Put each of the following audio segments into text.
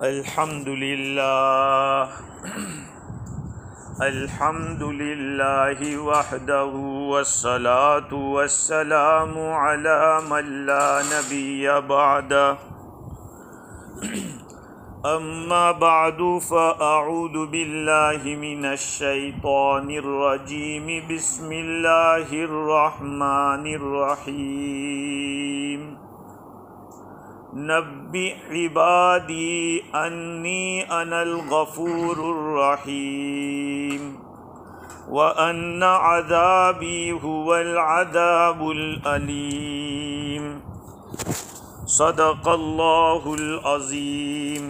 الحمد للہ وحدہ والصلاة والسلام علی من لا نبی بعدہ اما بعد فاعوذ باللہ من الشیطان الرجیم بسم اللہ الرحمن الرحیم نبئ عبادی انی انا الغفور الرحیم وان عذابی هو العذاب العلیم صدق اللہ العظیم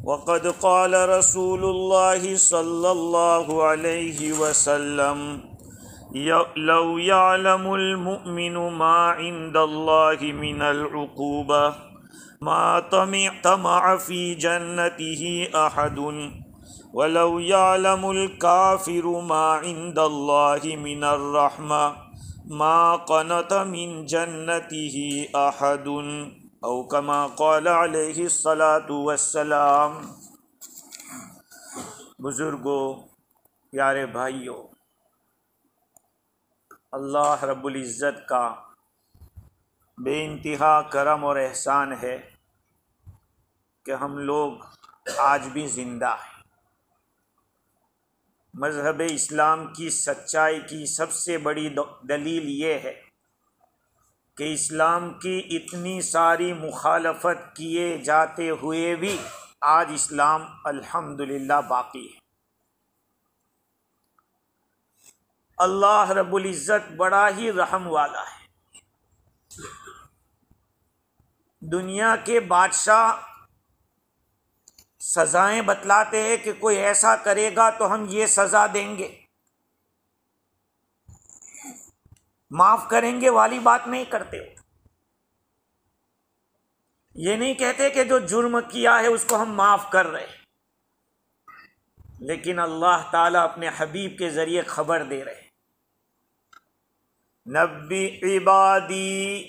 وقد قال رسول اللہ صلی اللہ علیہ وسلم لو يعلم المؤمن ما عند الله من العقوبة ما طمع في جنته أحد ولو يعلم الكافر ما عند الله من الرحمة ما قنط من جنته أحد أو كما قال عليه الصلاة والسلام۔ بزرگوں، پیارے بھائیوں، اللہ رب العزت کا بے انتہا کرم اور احسان ہے کہ ہم لوگ آج بھی زندہ ہیں۔ مذہب اسلام کی سچائی کی سب سے بڑی دلیل یہ ہے کہ اسلام کی اتنی ساری مخالفت کیے جاتے ہوئے بھی آج اسلام الحمدللہ باقی ہے۔ اللہ رب العزت بڑا ہی رحم والا ہے۔ دنیا کے بادشاہ سزائیں بتلاتے ہیں کہ کوئی ایسا کرے گا تو ہم یہ سزا دیں گے، معاف کریں گے والی بات نہیں کرتے ہو۔ یہ نہیں کہتے کہ جو جرم کیا ہے اس کو ہم معاف کر رہے ہیں، لیکن اللہ تعالیٰ اپنے حبیب کے ذریعے خبر دے رہے ہیں، نبی عبادی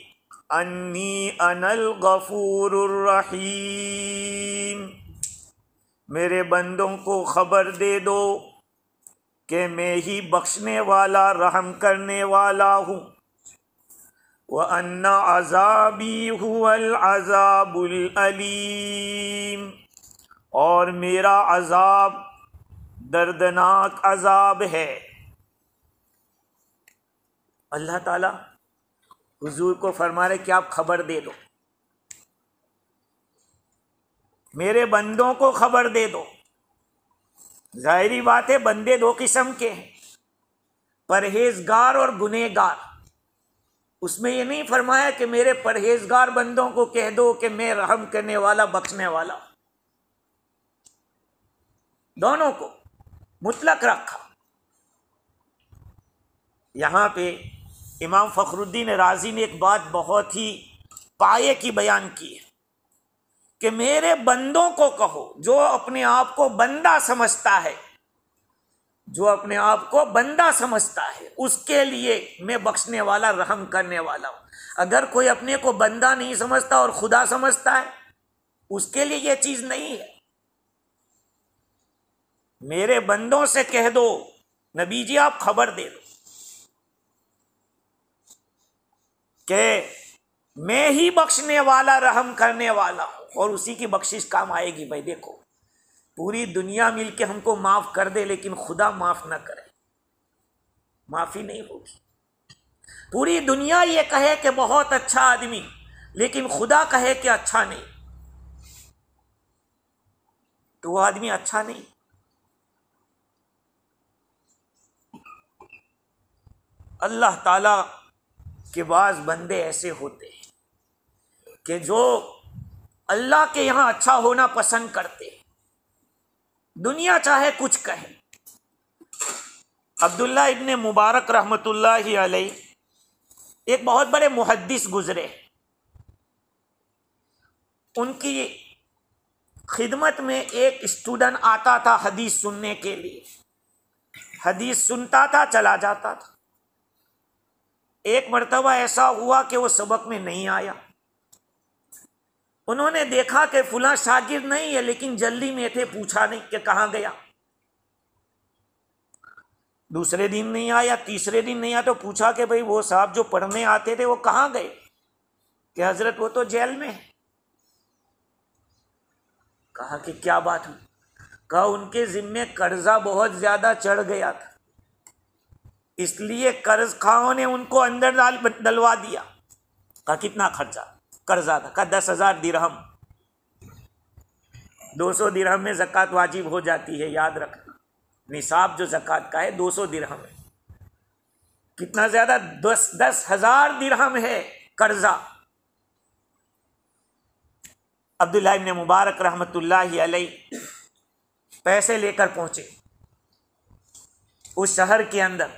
انی انا الغفور الرحیم، میرے بندوں کو خبر دے دو کہ میں ہی بخشنے والا رحم کرنے والا ہوں، وَأَنَّ عَذَابِي هُوَ الْعَذَابُ الْأَلِيمُ، اور میرا عذاب دردناک عذاب ہے۔ اللہ تعالیٰ حضور کو فرما رہے کہ آپ خبر دے دو، میرے بندوں کو خبر دے دو۔ ظاہری بات ہے بندے دو قسم کے ہیں، پرہیزگار اور گنہگار۔ اس میں یہ نہیں فرمایا کہ میرے پرہیزگار بندوں کو کہہ دو کہ میں رحم کرنے والا بخشنے والا، دونوں کو مطلق رکھا۔ یہاں پہ امام فخر الدین رازی نے ایک بات بہت ہی پایے کی بیان کی ہے کہ میرے بندوں کو کہو، جو اپنے آپ کو بندہ سمجھتا ہے، جو اپنے آپ کو بندہ سمجھتا ہے اس کے لیے میں بخشنے والا رحم کرنے والا ہوں۔ اگر کوئی اپنے کو بندہ نہیں سمجھتا اور خدا سمجھتا ہے اس کے لیے یہ چیز نہیں ہے۔ میرے بندوں سے کہہ دو نبی جی آپ خبر دے دو کہ میں ہی بخشنے والا رحم کرنے والا ہوں، اور اسی کی بخشش کام آئے گی۔ بھائی دیکھو، پوری دنیا مل کے ہم کو معاف کر دے لیکن خدا معاف نہ کرے، معافی نہیں ہوگی۔ پوری دنیا یہ کہے کہ بہت اچھا آدمی، لیکن خدا کہے کہ اچھا نہیں، تو وہ آدمی اچھا نہیں۔ اللہ تعالی کے بعض بندے ایسے ہوتے ہیں کہ جو اللہ کے یہاں اچھا ہونا پسند کرتے ہیں، دنیا چاہے کچھ کہے۔ عبداللہ ابن مبارک رحمۃ اللہ علیہ ایک بہت بڑے محدث گزرے، ان کی خدمت میں ایک اسٹوڈنٹ آتا تھا حدیث سننے کے لیے، حدیث سنتا تھا چلا جاتا تھا۔ ایک مرتبہ ایسا ہوا کہ وہ سبق میں نہیں آیا، انہوں نے دیکھا کہ فلاں شاگرد نہیں ہے، لیکن جلدی میں تھے، پوچھا نہیں کہ کہاں گیا۔ دوسرے دن نہیں آیا، تیسرے دن نہیں آیا تو پوچھا کہ بھئی وہ صاحب جو پڑھنے آتے تھے وہ کہاں گئے؟ کہ حضرت وہ تو جیل میں ہے۔ کہا کہ کیا بات ہوئی؟ کہا ان کے ذمے قرضہ بہت زیادہ چڑھ گیا تھا، اس لیے قرض خواہوں نے ان کو اندر ڈلوا دیا۔ کہا کتنا خرچہ قرضہ تھا؟ کہا 10,000 درہم۔ 200 درہم میں زکوٰۃ واجب ہو جاتی ہے، یاد رکھنا، نصاب جو زکوٰۃ کا ہے 200 درہم ہے۔ کتنا زیادہ؟ 10,000 درہم ہے قرضہ۔ عبداللہ ابن مبارک رحمۃ اللہ علیہ پیسے لے کر پہنچے اس شہر کے اندر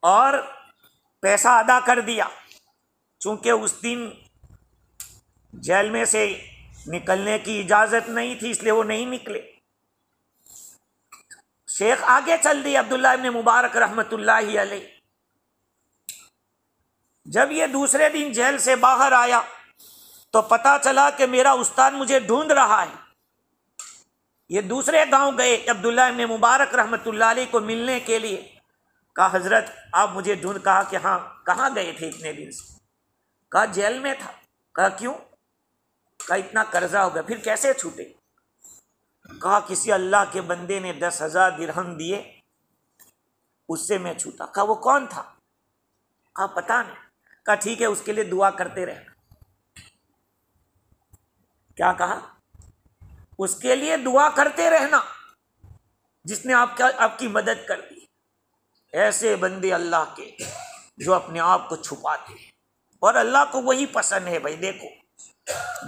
اور پیسہ ادا کر دیا۔ چونکہ اس دن جیل میں سے نکلنے کی اجازت نہیں تھی، اس لیے وہ نہیں نکلے۔ شیخ آگے چل دیے عبداللہ ابن مبارک رحمۃ اللہ علیہ۔ جب یہ دوسرے دن جیل سے باہر آیا تو پتا چلا کہ میرا استاد مجھے ڈھونڈ رہا ہے۔ یہ دوسرے گاؤں گئے عبداللہ ابن مبارک رحمۃ اللہ علیہ کو ملنے کے لیے۔ کہا حضرت آپ مجھے ڈھونڈ؟ کہا کہ ہاں۔ کہاں گئے تھے اتنے دن سے؟ کہا جیل میں تھا۔ کہا کیوں؟ کہا اتنا قرضہ ہو گیا۔ پھر کیسے چھوٹے؟ کہا کسی اللہ کے بندے نے 10,000 درہم دیے، اس سے میں چھوٹا۔ کہا وہ کون تھا؟ کہا پتہ نہیں۔ کہا ٹھیک ہے، اس کے لیے دعا کرتے رہنا۔ کیا کہا؟ اس کے لیے دعا کرتے رہنا جس نے آپ کی مدد کر دی۔ ایسے بندے اللہ کے جو اپنے آپ کو چھپاتے ہیں، اور اللہ کو وہی پسند ہے۔ بھائی دیکھو،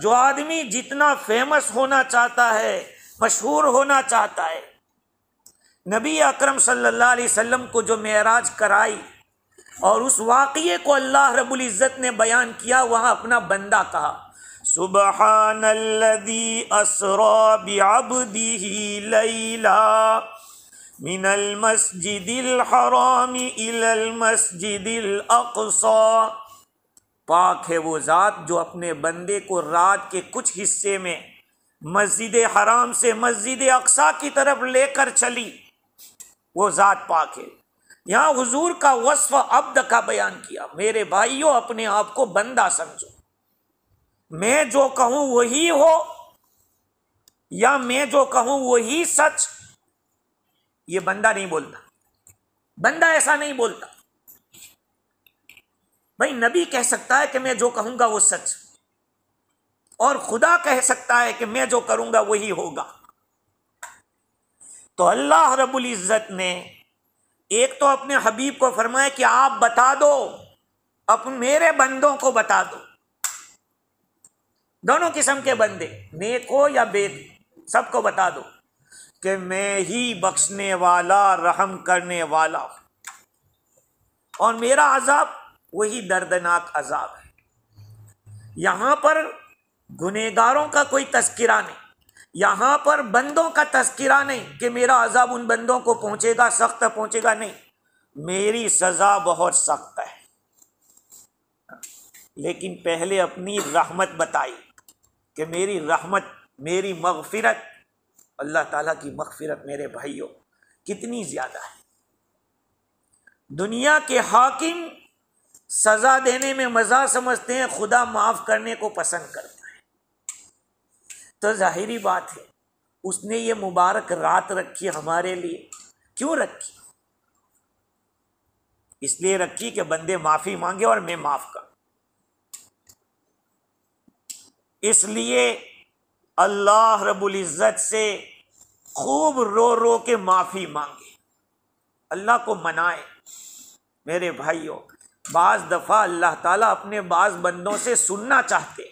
جو آدمی جتنا فیمس ہونا چاہتا ہے، مشہور ہونا چاہتا ہے، نبی اکرم صلی اللہ علیہ وسلم کو جو معراج کرائی اور اس واقعے کو اللہ رب العزت نے بیان کیا، وہاں اپنا بندہ کہا سبحان الذی اسری بعبدہ لیلا من المسجد الحرام الی المسجد الاقصی۔ پاک ہے وہ ذات جو اپنے بندے کو رات کے کچھ حصے میں مسجد حرام سے مسجد اقصی کی طرف لے کر چلی، وہ ذات پاک ہے۔ یہاں حضور کا وصف عبد کا بیان کیا۔ میرے بھائیوں، اپنے آپ کو بندہ سمجھو۔ میں جو کہوں وہی ہو یا میں جو کہوں وہی سچ، یہ بندہ نہیں بولتا۔ بندہ ایسا نہیں بولتا۔ بھائی نبی کہہ سکتا ہے کہ میں جو کہوں گا وہ سچ، اور خدا کہہ سکتا ہے کہ میں جو کروں گا وہی ہوگا۔ تو اللہ رب العزت نے ایک تو اپنے حبیب کو فرمایا کہ آپ بتا دو، میرے بندوں کو بتا دو، دونوں قسم کے بندے، نیک ہو یا بید، سب کو بتا دو کہ میں ہی بخشنے والا، رحم کرنے والا ہوں، اور میرا عذاب وہی دردناک عذاب ہے۔ یہاں پر گنہگاروں کا کوئی تذکرہ نہیں، یہاں پر بندوں کا تذکرہ نہیں کہ میرا عذاب ان بندوں کو پہنچے گا، سخت پہنچے گا، نہیں، میری سزا بہت سخت ہے۔ لیکن پہلے اپنی رحمت بتائی کہ میری رحمت، میری مغفرت، اللہ تعالیٰ کی مغفرت میرے بھائیوں کتنی زیادہ ہے۔ دنیا کے حاکم سزا دینے میں مزہ سمجھتے ہیں، خدا معاف کرنے کو پسند کرتا ہے۔ تو ظاہری بات ہے اس نے یہ مبارک رات رکھی ہمارے لیے۔ کیوں رکھی؟ اس لیے رکھی کہ بندے معافی مانگے اور میں معاف کروں۔ اس لیے اللہ رب العزت سے خوب رو رو کے معافی مانگے، اللہ کو منائے۔ میرے بھائیوں، بعض دفعہ اللہ تعالیٰ اپنے بعض بندوں سے سننا چاہتے۔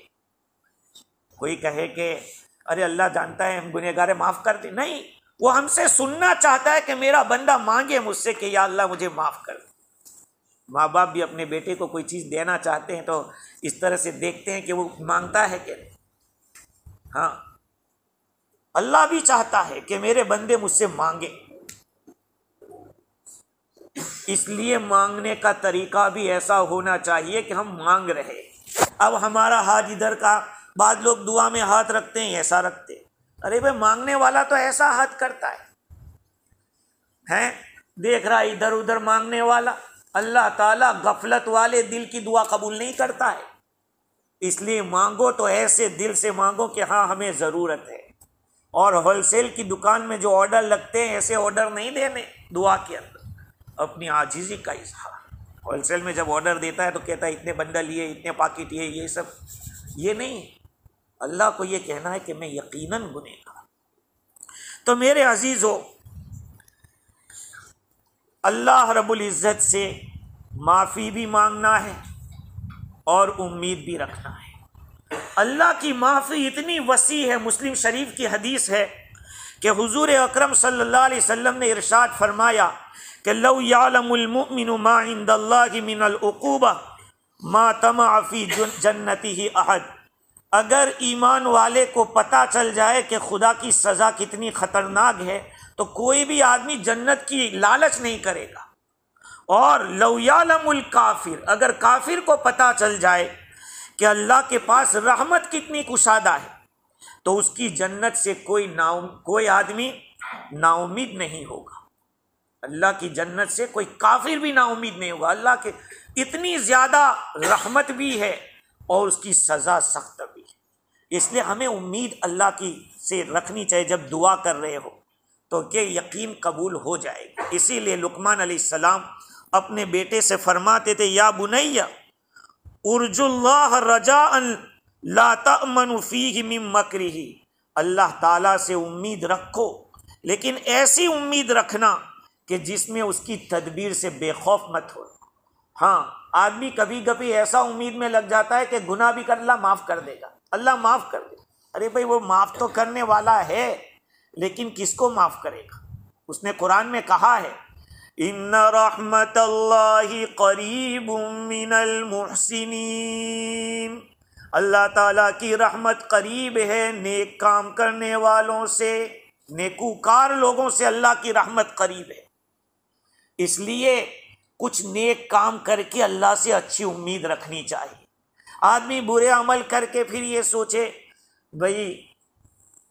کوئی کہے کہ ارے اللہ جانتا ہے ہم گنہگار ہیں، معاف کر دے، نہیں، وہ ہم سے سننا چاہتا ہے کہ میرا بندہ مانگے مجھ سے کہ یا اللہ مجھے معاف کر دے۔ ماں باپ بھی اپنے بیٹے کو کوئی چیز دینا چاہتے ہیں تو اس طرح سے دیکھتے ہیں کہ وہ مانگتا ہے کہ نہیں۔ ہاں، اللہ بھی چاہتا ہے کہ میرے بندے مجھ سے مانگے، اس لیے مانگنے کا طریقہ بھی ایسا ہونا چاہیے کہ ہم مانگ رہے۔ اب ہمارا ہاتھ ادھر کا، بعض لوگ دعا میں ہاتھ رکھتے ہیں ایسا رکھتے، ارے بھائی مانگنے والا تو ایسا ہاتھ کرتا ہے، دیکھ رہا ادھر ادھر مانگنے والا۔ اللہ تعالیٰ غفلت والے دل کی دعا قبول نہیں کرتا ہے، اس لیے مانگو تو ایسے دل سے مانگو کہ ہاں ہمیں ضرورت ہے۔ اور ہول سیل کی دکان میں جو آرڈر لگتے ہیں ایسے آرڈر نہیں دینے دعا کے اندر، اپنی عاجزی کا اظہار۔ ہول سیل میں جب آرڈر دیتا ہے تو کہتا ہے اتنے بنڈل یہ، اتنے پاکٹ یہ سب، یہ نہیں، اللہ کو یہ کہنا ہے کہ میں یقیناً گنہگار۔ تو میرے عزیزو، اللہ رب العزت سے معافی بھی مانگنا ہے اور امید بھی رکھنا ہے۔ اللہ کی معافی اتنی وسیع ہے، مسلم شریف کی حدیث ہے کہ حضور اکرم صلی اللہ علیہ وسلم نے ارشاد فرمایا کہ لو یعلم المؤمن ما عند اللہ من العقوبہ ما طمع فی جنتہ احد، اگر ایمان والے کو پتہ چل جائے کہ خدا کی سزا کتنی خطرناک ہے تو کوئی بھی آدمی جنت کی لالچ نہیں کرے گا۔ اور لو یعلم الکافر، اگر کافر کو پتہ چل جائے کہ اللہ کے پاس رحمت کتنی کشادہ ہے تو اس کی جنت سے کوئی آدمی نا امید نہیں ہوگا۔ اللہ کی جنت سے کوئی کافر بھی نا امید نہیں ہوگا۔ اللہ کے اتنی زیادہ رحمت بھی ہے اور اس کی سزا سخت بھی ہے، اس لیے ہمیں امید اللہ کی سے رکھنی چاہیے جب دعا کر رہے ہو تو کہ یقین قبول ہو جائے گا۔ اسی لیے لقمان علیہ السلام اپنے بیٹے سے فرماتے تھے یا بنی ارجو اللہ رجاء لا تأمن فیہ من مکرہ، اللہ تعالیٰ سے امید رکھو لیکن ایسی امید رکھنا کہ جس میں اس کی تدبیر سے بے خوف مت ہو۔ ہاں آدمی کبھی کبھی ایسا امید میں لگ جاتا ہے کہ گناہ بھی کر اللہ معاف کر دے گا، اللہ معاف کر دے گا، ارے بھائی وہ معاف تو کرنے والا ہے لیکن کس کو معاف کرے گا؟ اس نے قرآن میں کہا ہے ان رحمت اللہ قریب من المحسنین، اللہ تعالیٰ کی رحمت قریب ہے نیک کام کرنے والوں سے، نیکوکار لوگوں سے اللہ کی رحمت قریب ہے۔ اس لیے کچھ نیک کام کر کے اللہ سے اچھی امید رکھنی چاہیے۔ آدمی برے عمل کر کے پھر یہ سوچے بھئی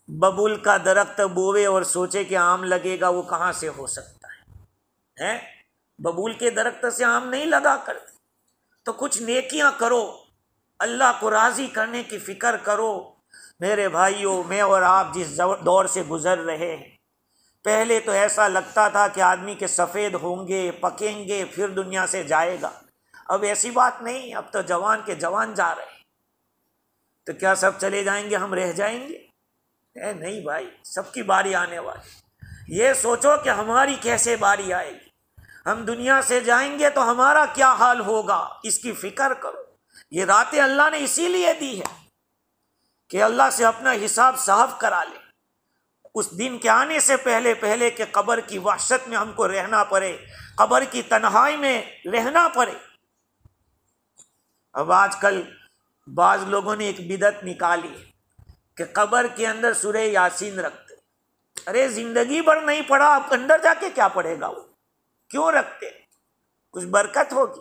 ببول کا درخت بوئے اور سوچے کہ آم لگے گا، وہ کہاں سے ہو سکتا ہے؟ ببول کے درخت سے آم نہیں لگا کرتے۔ تو کچھ نیکیاں کرو، اللہ کو راضی کرنے کی فکر کرو۔ میرے بھائیوں، میں اور آپ جس دور سے گزر رہے ہیں، پہلے تو ایسا لگتا تھا کہ آدمی کے سفید ہوں گے، پکیں گے، پھر دنیا سے جائے گا۔ اب ایسی بات نہیں، اب تو جوان کے جوان جا رہے ہیں۔ تو کیا سب چلے جائیں گے، ہم رہ جائیں گے؟ نہیں بھائی، سب کی باری آنے والی۔ یہ سوچو کہ ہماری کیسے باری آئے گی، ہم دنیا سے جائیں گے تو ہمارا کیا حال ہوگا، اس کی فکر کرو۔ یہ راتیں اللہ نے اسی لیے دی ہے کہ اللہ سے اپنا حساب صاف کرا لے، اس دن کے آنے سے پہلے کہ قبر کی وحشت میں ہم کو رہنا پڑے، قبر کی تنہائی میں رہنا پڑے۔ اب آج کل بعض لوگوں نے ایک بدعت نکالی کہ قبر کے اندر سورہ یاسین رکھتے۔ ارے زندگی بھر نہیں پڑھا، اب اندر جا کے کیا پڑھے گا وہ؟ کیوں رکھتے؟ کچھ برکت ہوگی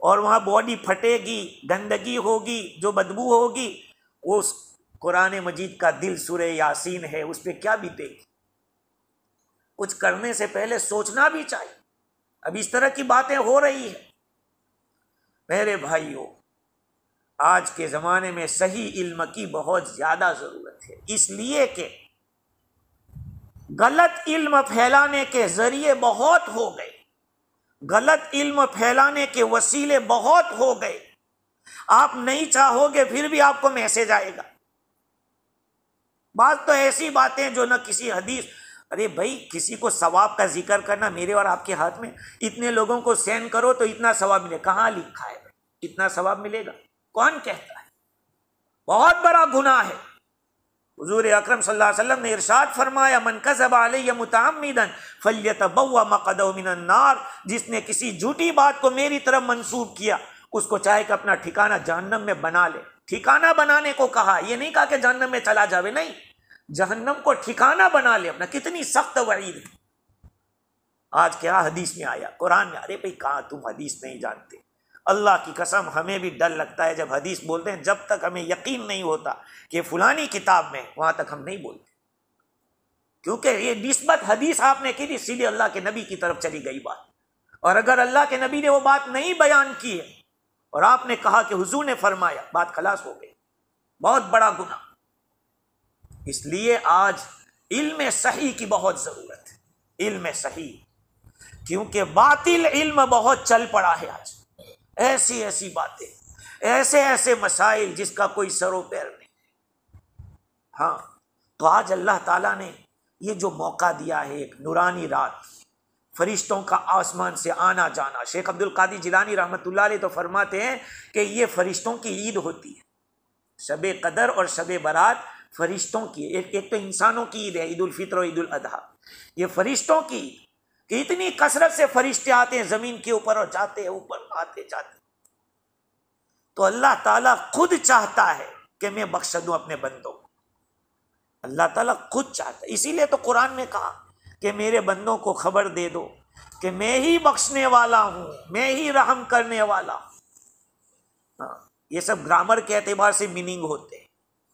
اور وہاں باڈی پھٹے گی، گندگی ہوگی، جو بدبو ہوگی، وہ اس قرآن مجید کا دل سورہ یاسین ہے، اس پہ کیا بیتے گی؟ کچھ کرنے سے پہلے سوچنا بھی چاہیے۔ اب اس طرح کی باتیں ہو رہی ہیں۔ میرے بھائیوں، آج کے زمانے میں صحیح علم کی بہت زیادہ ضرورت ہے، اس لیے کہ غلط علم پھیلانے کے ذریعے بہت ہو گئے، غلط علم پھیلانے کے وسیلے بہت ہو گئے۔ آپ نہیں چاہو گے پھر بھی آپ کو میسج آئے گا۔ بعض تو ایسی باتیں جو نہ کسی حدیث، ارے بھائی کسی کو ثواب کا ذکر کرنا میرے اور آپ کے ہاتھ میں، اتنے لوگوں کو سینڈ کرو تو اتنا ثواب ملے، کہاں لکھا ہے بھائی اتنا ثواب ملے گا؟ کون کہتا ہے؟ بہت بڑا گناہ ہے۔ حضور اکرم صلی اللہ علیہ وسلم نے ارشاد فرمایا من کذب علی متعمدا فلیتبوأ مقعدہ من النار، جس نے کسی جھوٹی بات کو میری طرف منسوب کیا اس کو چاہے کہ اپنا ٹھکانہ جہنم میں بنا لے۔ ٹھکانہ بنانے کو کہا، یہ نہیں کہا کہ جہنم میں چلا جاوے، نہیں، جہنم کو ٹھکانہ بنا لے اپنا۔ کتنی سخت وعید ہے۔ آج کیا حدیث میں آیا، قرآن میں، ارے بھائی کہاں تم حدیث نہیں جانتے، اللہ کی قسم ہمیں بھی ڈر لگتا ہے جب حدیث بولتے ہیں، جب تک ہمیں یقین نہیں ہوتا کہ فلانی کتاب میں، وہاں تک ہم نہیں بولتے، کیونکہ یہ نسبت حدیث آپ نے کی تھی، سیدھے اللہ کے نبی کی طرف چلی گئی بات، اور اگر اللہ کے نبی نے وہ بات نہیں بیان کی ہے اور آپ نے کہا کہ حضور نے فرمایا، بات خلاص ہو گئی، بہت بڑا گناہ۔ اس لیے آج علم صحیح کی بہت ضرورت ہے، علم صحیح، کیونکہ باطل علم بہت چل پڑا ہے آج، ایسی ایسی باتیں، ایسے ایسے مسائل جس کا کوئی سر و پیر نہیں۔ ہاں، تو آج اللہ تعالیٰ نے یہ جو موقع دیا ہے، ایک نورانی رات، فرشتوں کا آسمان سے آنا جانا۔ شیخ عبد القادر جیلانی رحمۃ اللہ علیہ تو فرماتے ہیں کہ یہ فرشتوں کی عید ہوتی ہے، شب قدر اور شب برات فرشتوں کی، ایک تو انسانوں کی عید ہے عید الفطر اور عید الاضحیٰ، یہ فرشتوں کی عید، کہ اتنی کثرت سے فرشتے آتے ہیں زمین کے اوپر اور جاتے ہیں اوپر، آتے جاتے، تو اللہ تعالیٰ خود چاہتا ہے کہ میں بخش دوں اپنے بندوں کو، اللہ تعالیٰ خود چاہتا ہے، اسی لیے تو قرآن میں کہا کہ میرے بندوں کو خبر دے دو کہ میں ہی بخشنے والا ہوں، میں ہی رحم کرنے والا ہوں۔ ہاں، یہ سب گرامر کے اعتبار سے میننگ ہوتے ہیں،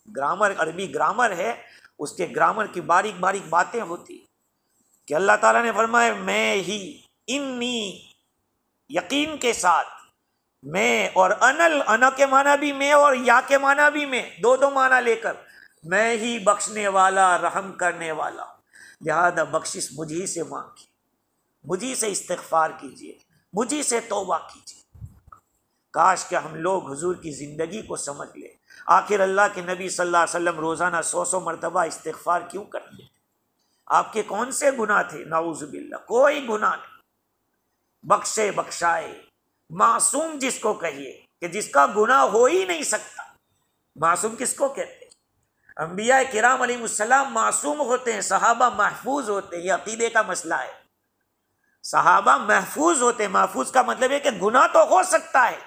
گرامر عربی گرامر ہے، اس کے گرامر کی باریک باریک باتیں ہوتی کہ اللہ تعالیٰ نے فرمایا میں ہی، انی یقین کے ساتھ، میں، اور انل، انا کے معنی بھی میں اور یا کے معنی بھی میں، دو معنی لے کر، میں ہی بخشنے والا رحم کرنے والا، لہذا بخشش مجھی سے مانگیے، مجھی سے استغفار کیجیے، مجھی سے توبہ کیجیے۔ کاش کہ ہم لوگ حضور کی زندگی کو سمجھ لیں۔ آخر اللہ کے نبی صلی اللہ علیہ وسلم روزانہ 100 مرتبہ استغفار کیوں کرتے؟ آپ کے کون سے گناہ تھے؟ نعوذ باللہ، کوئی گناہ نہیں، بخشے بخشائے، معصوم جس کو کہیے کہ جس کا گناہ ہو ہی نہیں سکتا، معصوم کس کو کہتے ہیں؟ انبیاء کرام علیہ السلام معصوم ہوتے ہیں، صحابہ محفوظ ہوتے ہیں، یہ عقیدے کا مسئلہ ہے، صحابہ محفوظ ہوتے ہیں، محفوظ کا مطلب ہے کہ گناہ تو ہو سکتا ہے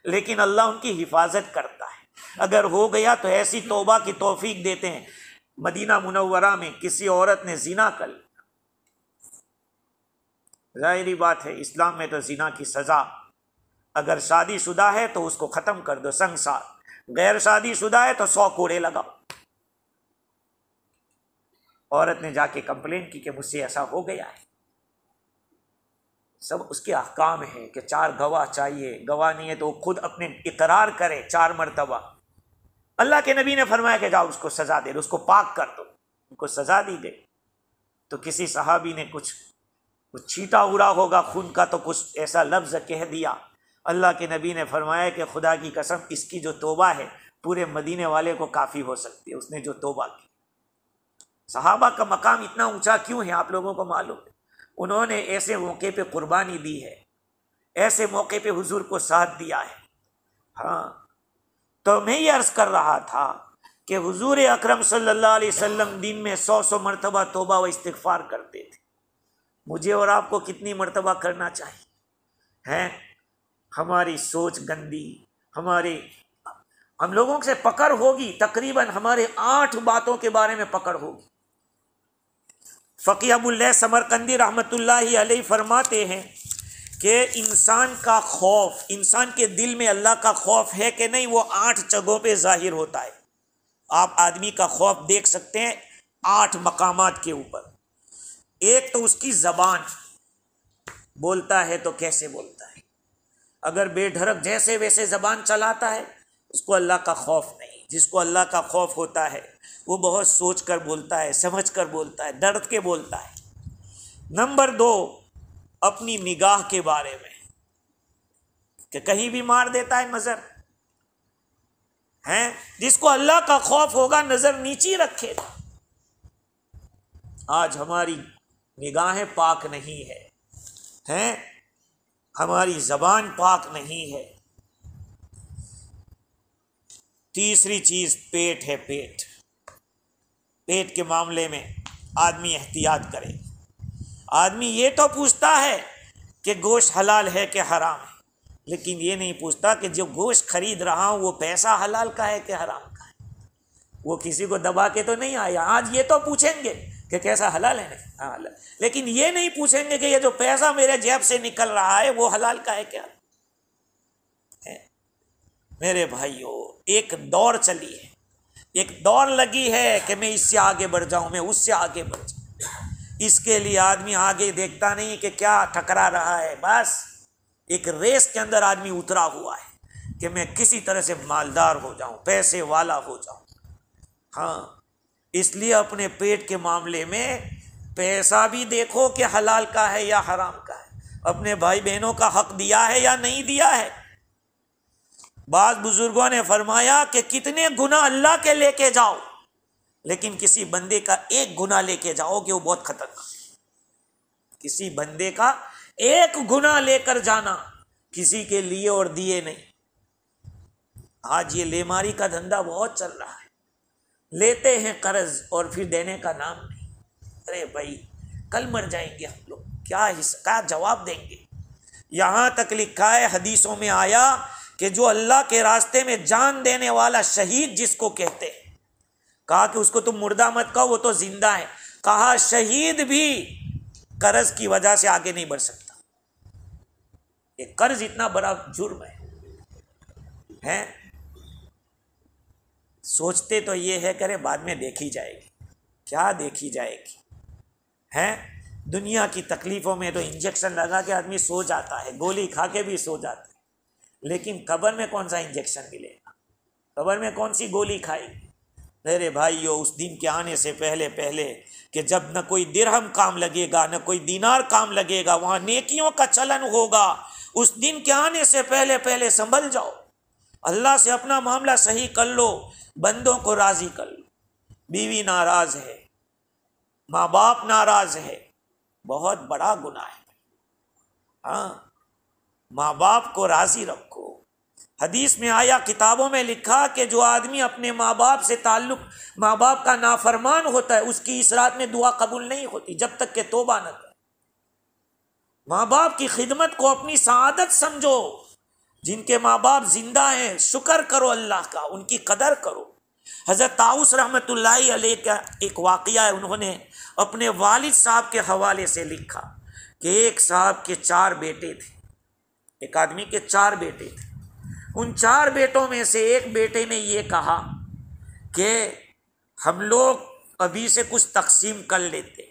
لیکن اللہ ان کی حفاظت کرتا ہے، اگر ہو گیا تو ایسی توبہ کی توفیق دیتے ہیں۔ مدینہ منورہ میں کسی عورت نے زنا کر لیا، ظاہری بات ہے اسلام میں تو زنا کی سزا، اگر شادی شدہ ہے تو اس کو ختم کر دو سنسار، غیر شادی شدہ ہے تو 100 کوڑے لگاؤ۔ عورت نے جا کے کمپلین کی کہ مجھ سے ایسا ہو گیا ہے، سب اس کے احکام ہیں کہ 4 گواہ چاہیے، گواہ نہیں ہے تو وہ خود اپنے اقرار کرے 4 مرتبہ۔ اللہ کے نبی نے فرمایا کہ جاؤ اس کو سزا دے دو، اس کو پاک کر دو، ان کو سزا دی گئی۔ تو کسی صحابی نے کچھ چھیٹا اڑا ہوگا خون کا، تو کچھ ایسا لفظ کہہ دیا، اللہ کے نبی نے فرمایا کہ خدا کی قسم اس کی جو توبہ ہے پورے مدینے والے کو کافی ہو سکتی ہے، اس نے جو توبہ کی۔ صحابہ کا مقام اتنا اونچا کیوں ہے آپ لوگوں کو معلوم ہے؟ انہوں نے ایسے موقع پہ قربانی دی ہے، ایسے موقع پہ حضور کو ساتھ دیا ہے۔ ہاں، تو میں یہ عرض کر رہا تھا کہ حضور اکرم صلی اللہ علیہ وسلم دن میں 100 مرتبہ توبہ و استغفار کرتے تھے، مجھے اور آپ کو کتنی مرتبہ کرنا چاہیے؟ ہیں ہماری سوچ گندی، ہم لوگوں سے پکڑ ہوگی، تقریباً ہمارے 8 باتوں کے بارے میں پکڑ ہوگی۔ فقیہ ابو اللیث سمرقندی رحمۃ اللہ علیہ فرماتے ہیں کہ انسان کا خوف، انسان کے دل میں اللہ کا خوف ہے کہ نہیں، وہ 8 جگہوں پہ ظاہر ہوتا ہے۔ آپ آدمی کا خوف دیکھ سکتے ہیں 8 مقامات کے اوپر۔ ایک تو اس کی زبان، بولتا ہے تو کیسے بولتا ہے، اگر بے ڈھرک جیسے ویسے زبان چلاتا ہے اس کو اللہ کا خوف نہیں۔ جس کو اللہ کا خوف ہوتا ہے وہ بہت سوچ کر بولتا ہے، سمجھ کر بولتا ہے، ڈر کے بولتا ہے۔ نمبر 2، اپنی نگاہ کے بارے میں کہ کہیں بھی مار دیتا ہے نظر، ہیں جس کو اللہ کا خوف ہوگا نظر نیچی رکھے گا۔ آج ہماری نگاہیں پاک نہیں ہے، ہیں ہماری زبان پاک نہیں ہے۔ تیسری چیز پیٹ ہے، پیٹ کے معاملے میں آدمی احتیاط کرے۔ آدمی یہ تو پوچھتا ہے کہ گوشت حلال ہے کہ حرام ہے، لیکن یہ نہیں پوچھتا کہ جو گوشت خرید رہا ہوں وہ پیسہ حلال کا ہے کہ حرام کا ہے۔ وہ کسی کو دبا کے تو نہیں آیا، آج یہ تو پوچھیں گے کہ کیسا حلال ہے، نہیں ہاں حلال، لیکن یہ نہیں پوچھیں گے کہ یہ جو پیسہ میرے جیب سے نکل رہا ہے وہ حلال کا ہے کیا۔ میرے بھائیوں ایک دوڑ چلی ہے، ایک دوڑ لگی ہے کہ میں اس سے آگے بڑھ جاؤں، میں اس سے آگے بڑھ جاؤں۔ اس کے لیے آدمی آگے دیکھتا نہیں کہ کیا ٹکرا رہا ہے، بس ایک ریس کے اندر آدمی اترا ہوا ہے کہ میں کسی طرح سے مالدار ہو جاؤں، پیسے والا ہو جاؤں۔ ہاں، اس لیے اپنے پیٹ کے معاملے میں پیسہ بھی دیکھو کہ حلال کا ہے یا حرام کا ہے، اپنے بھائی بہنوں کا حق دیا ہے یا نہیں دیا ہے۔ بعض بزرگوں نے فرمایا کہ کتنے گناہ اللہ کے لے کے جاؤ، لیکن کسی بندے کا ایک گناہ لے کے جاؤ کہ وہ بہت خطرناک ہے۔ کسی بندے کا ایک گناہ لے کر جانا، کسی کے لیے اور دیے نہیں۔ آج یہ لیماری کا دھندا بہت چل رہا ہے، لیتے ہیں قرض اور پھر دینے کا نام نہیں۔ ارے بھائی کل مر جائیں گے ہم لوگ، کیا جواب دیں گے؟ یہاں تک لکھا ہے، حدیثوں میں آیا کہ جو اللہ کے راستے میں جان دینے والا شہید جس کو کہتے ہیں، کہا کہ اس کو تم مردہ مت کہو، وہ تو زندہ ہے۔ کہا شہید بھی قرض کی وجہ سے آگے نہیں بڑھ سکتا۔ یہ قرض اتنا بڑا جرم ہے۔ سوچتے تو یہ ہے کہ بعد میں دیکھی جائے گی، کیا دیکھی جائے گی ہے؟ دنیا کی تکلیفوں میں تو انجیکشن لگا کے آدمی سو جاتا ہے، گولی کھا کے بھی سو جاتا ہے، لیکن قبر میں کون سا انجیکشن ملے گا؟ قبر میں کون سی گولی کھائے گی؟ میرے بھائیو، اس دن کے آنے سے پہلے کہ جب نہ کوئی درہم کام لگے گا، نہ کوئی دینار کام لگے گا، وہاں نیکیوں کا چلن ہوگا۔ اس دن کے آنے سے پہلے سنبھل جاؤ، اللہ سے اپنا معاملہ صحیح کر لو، بندوں کو راضی کر لو۔ بیوی ناراض ہے، ماں باپ ناراض ہے، بہت بڑا گناہ ہے۔ ہاں، ماں باپ کو راضی رکھو۔ حدیث میں آیا، کتابوں میں لکھا کہ جو آدمی اپنے ماں باپ سے تعلق، ماں باپ کا نافرمان ہوتا ہے، اس کی اس رات میں دعا قبول نہیں ہوتی جب تک کہ توبہ نہ کرے۔ ماں باپ کی خدمت کو اپنی سعادت سمجھو۔ جن کے ماں باپ زندہ ہیں شکر کرو اللہ کا، ان کی قدر کرو۔ حضرت طاؤس رحمۃ اللہ علیہ کا ایک واقعہ ہے، انہوں نے اپنے والد صاحب کے حوالے سے لکھا کہ ایک صاحب کے 4 بیٹے تھے، ایک آدمی کے 4 بیٹے تھے۔ ان 4 بیٹوں میں سے ایک بیٹے نے یہ کہا کہ ہم لوگ ابھی سے کچھ تقسیم کر لیتے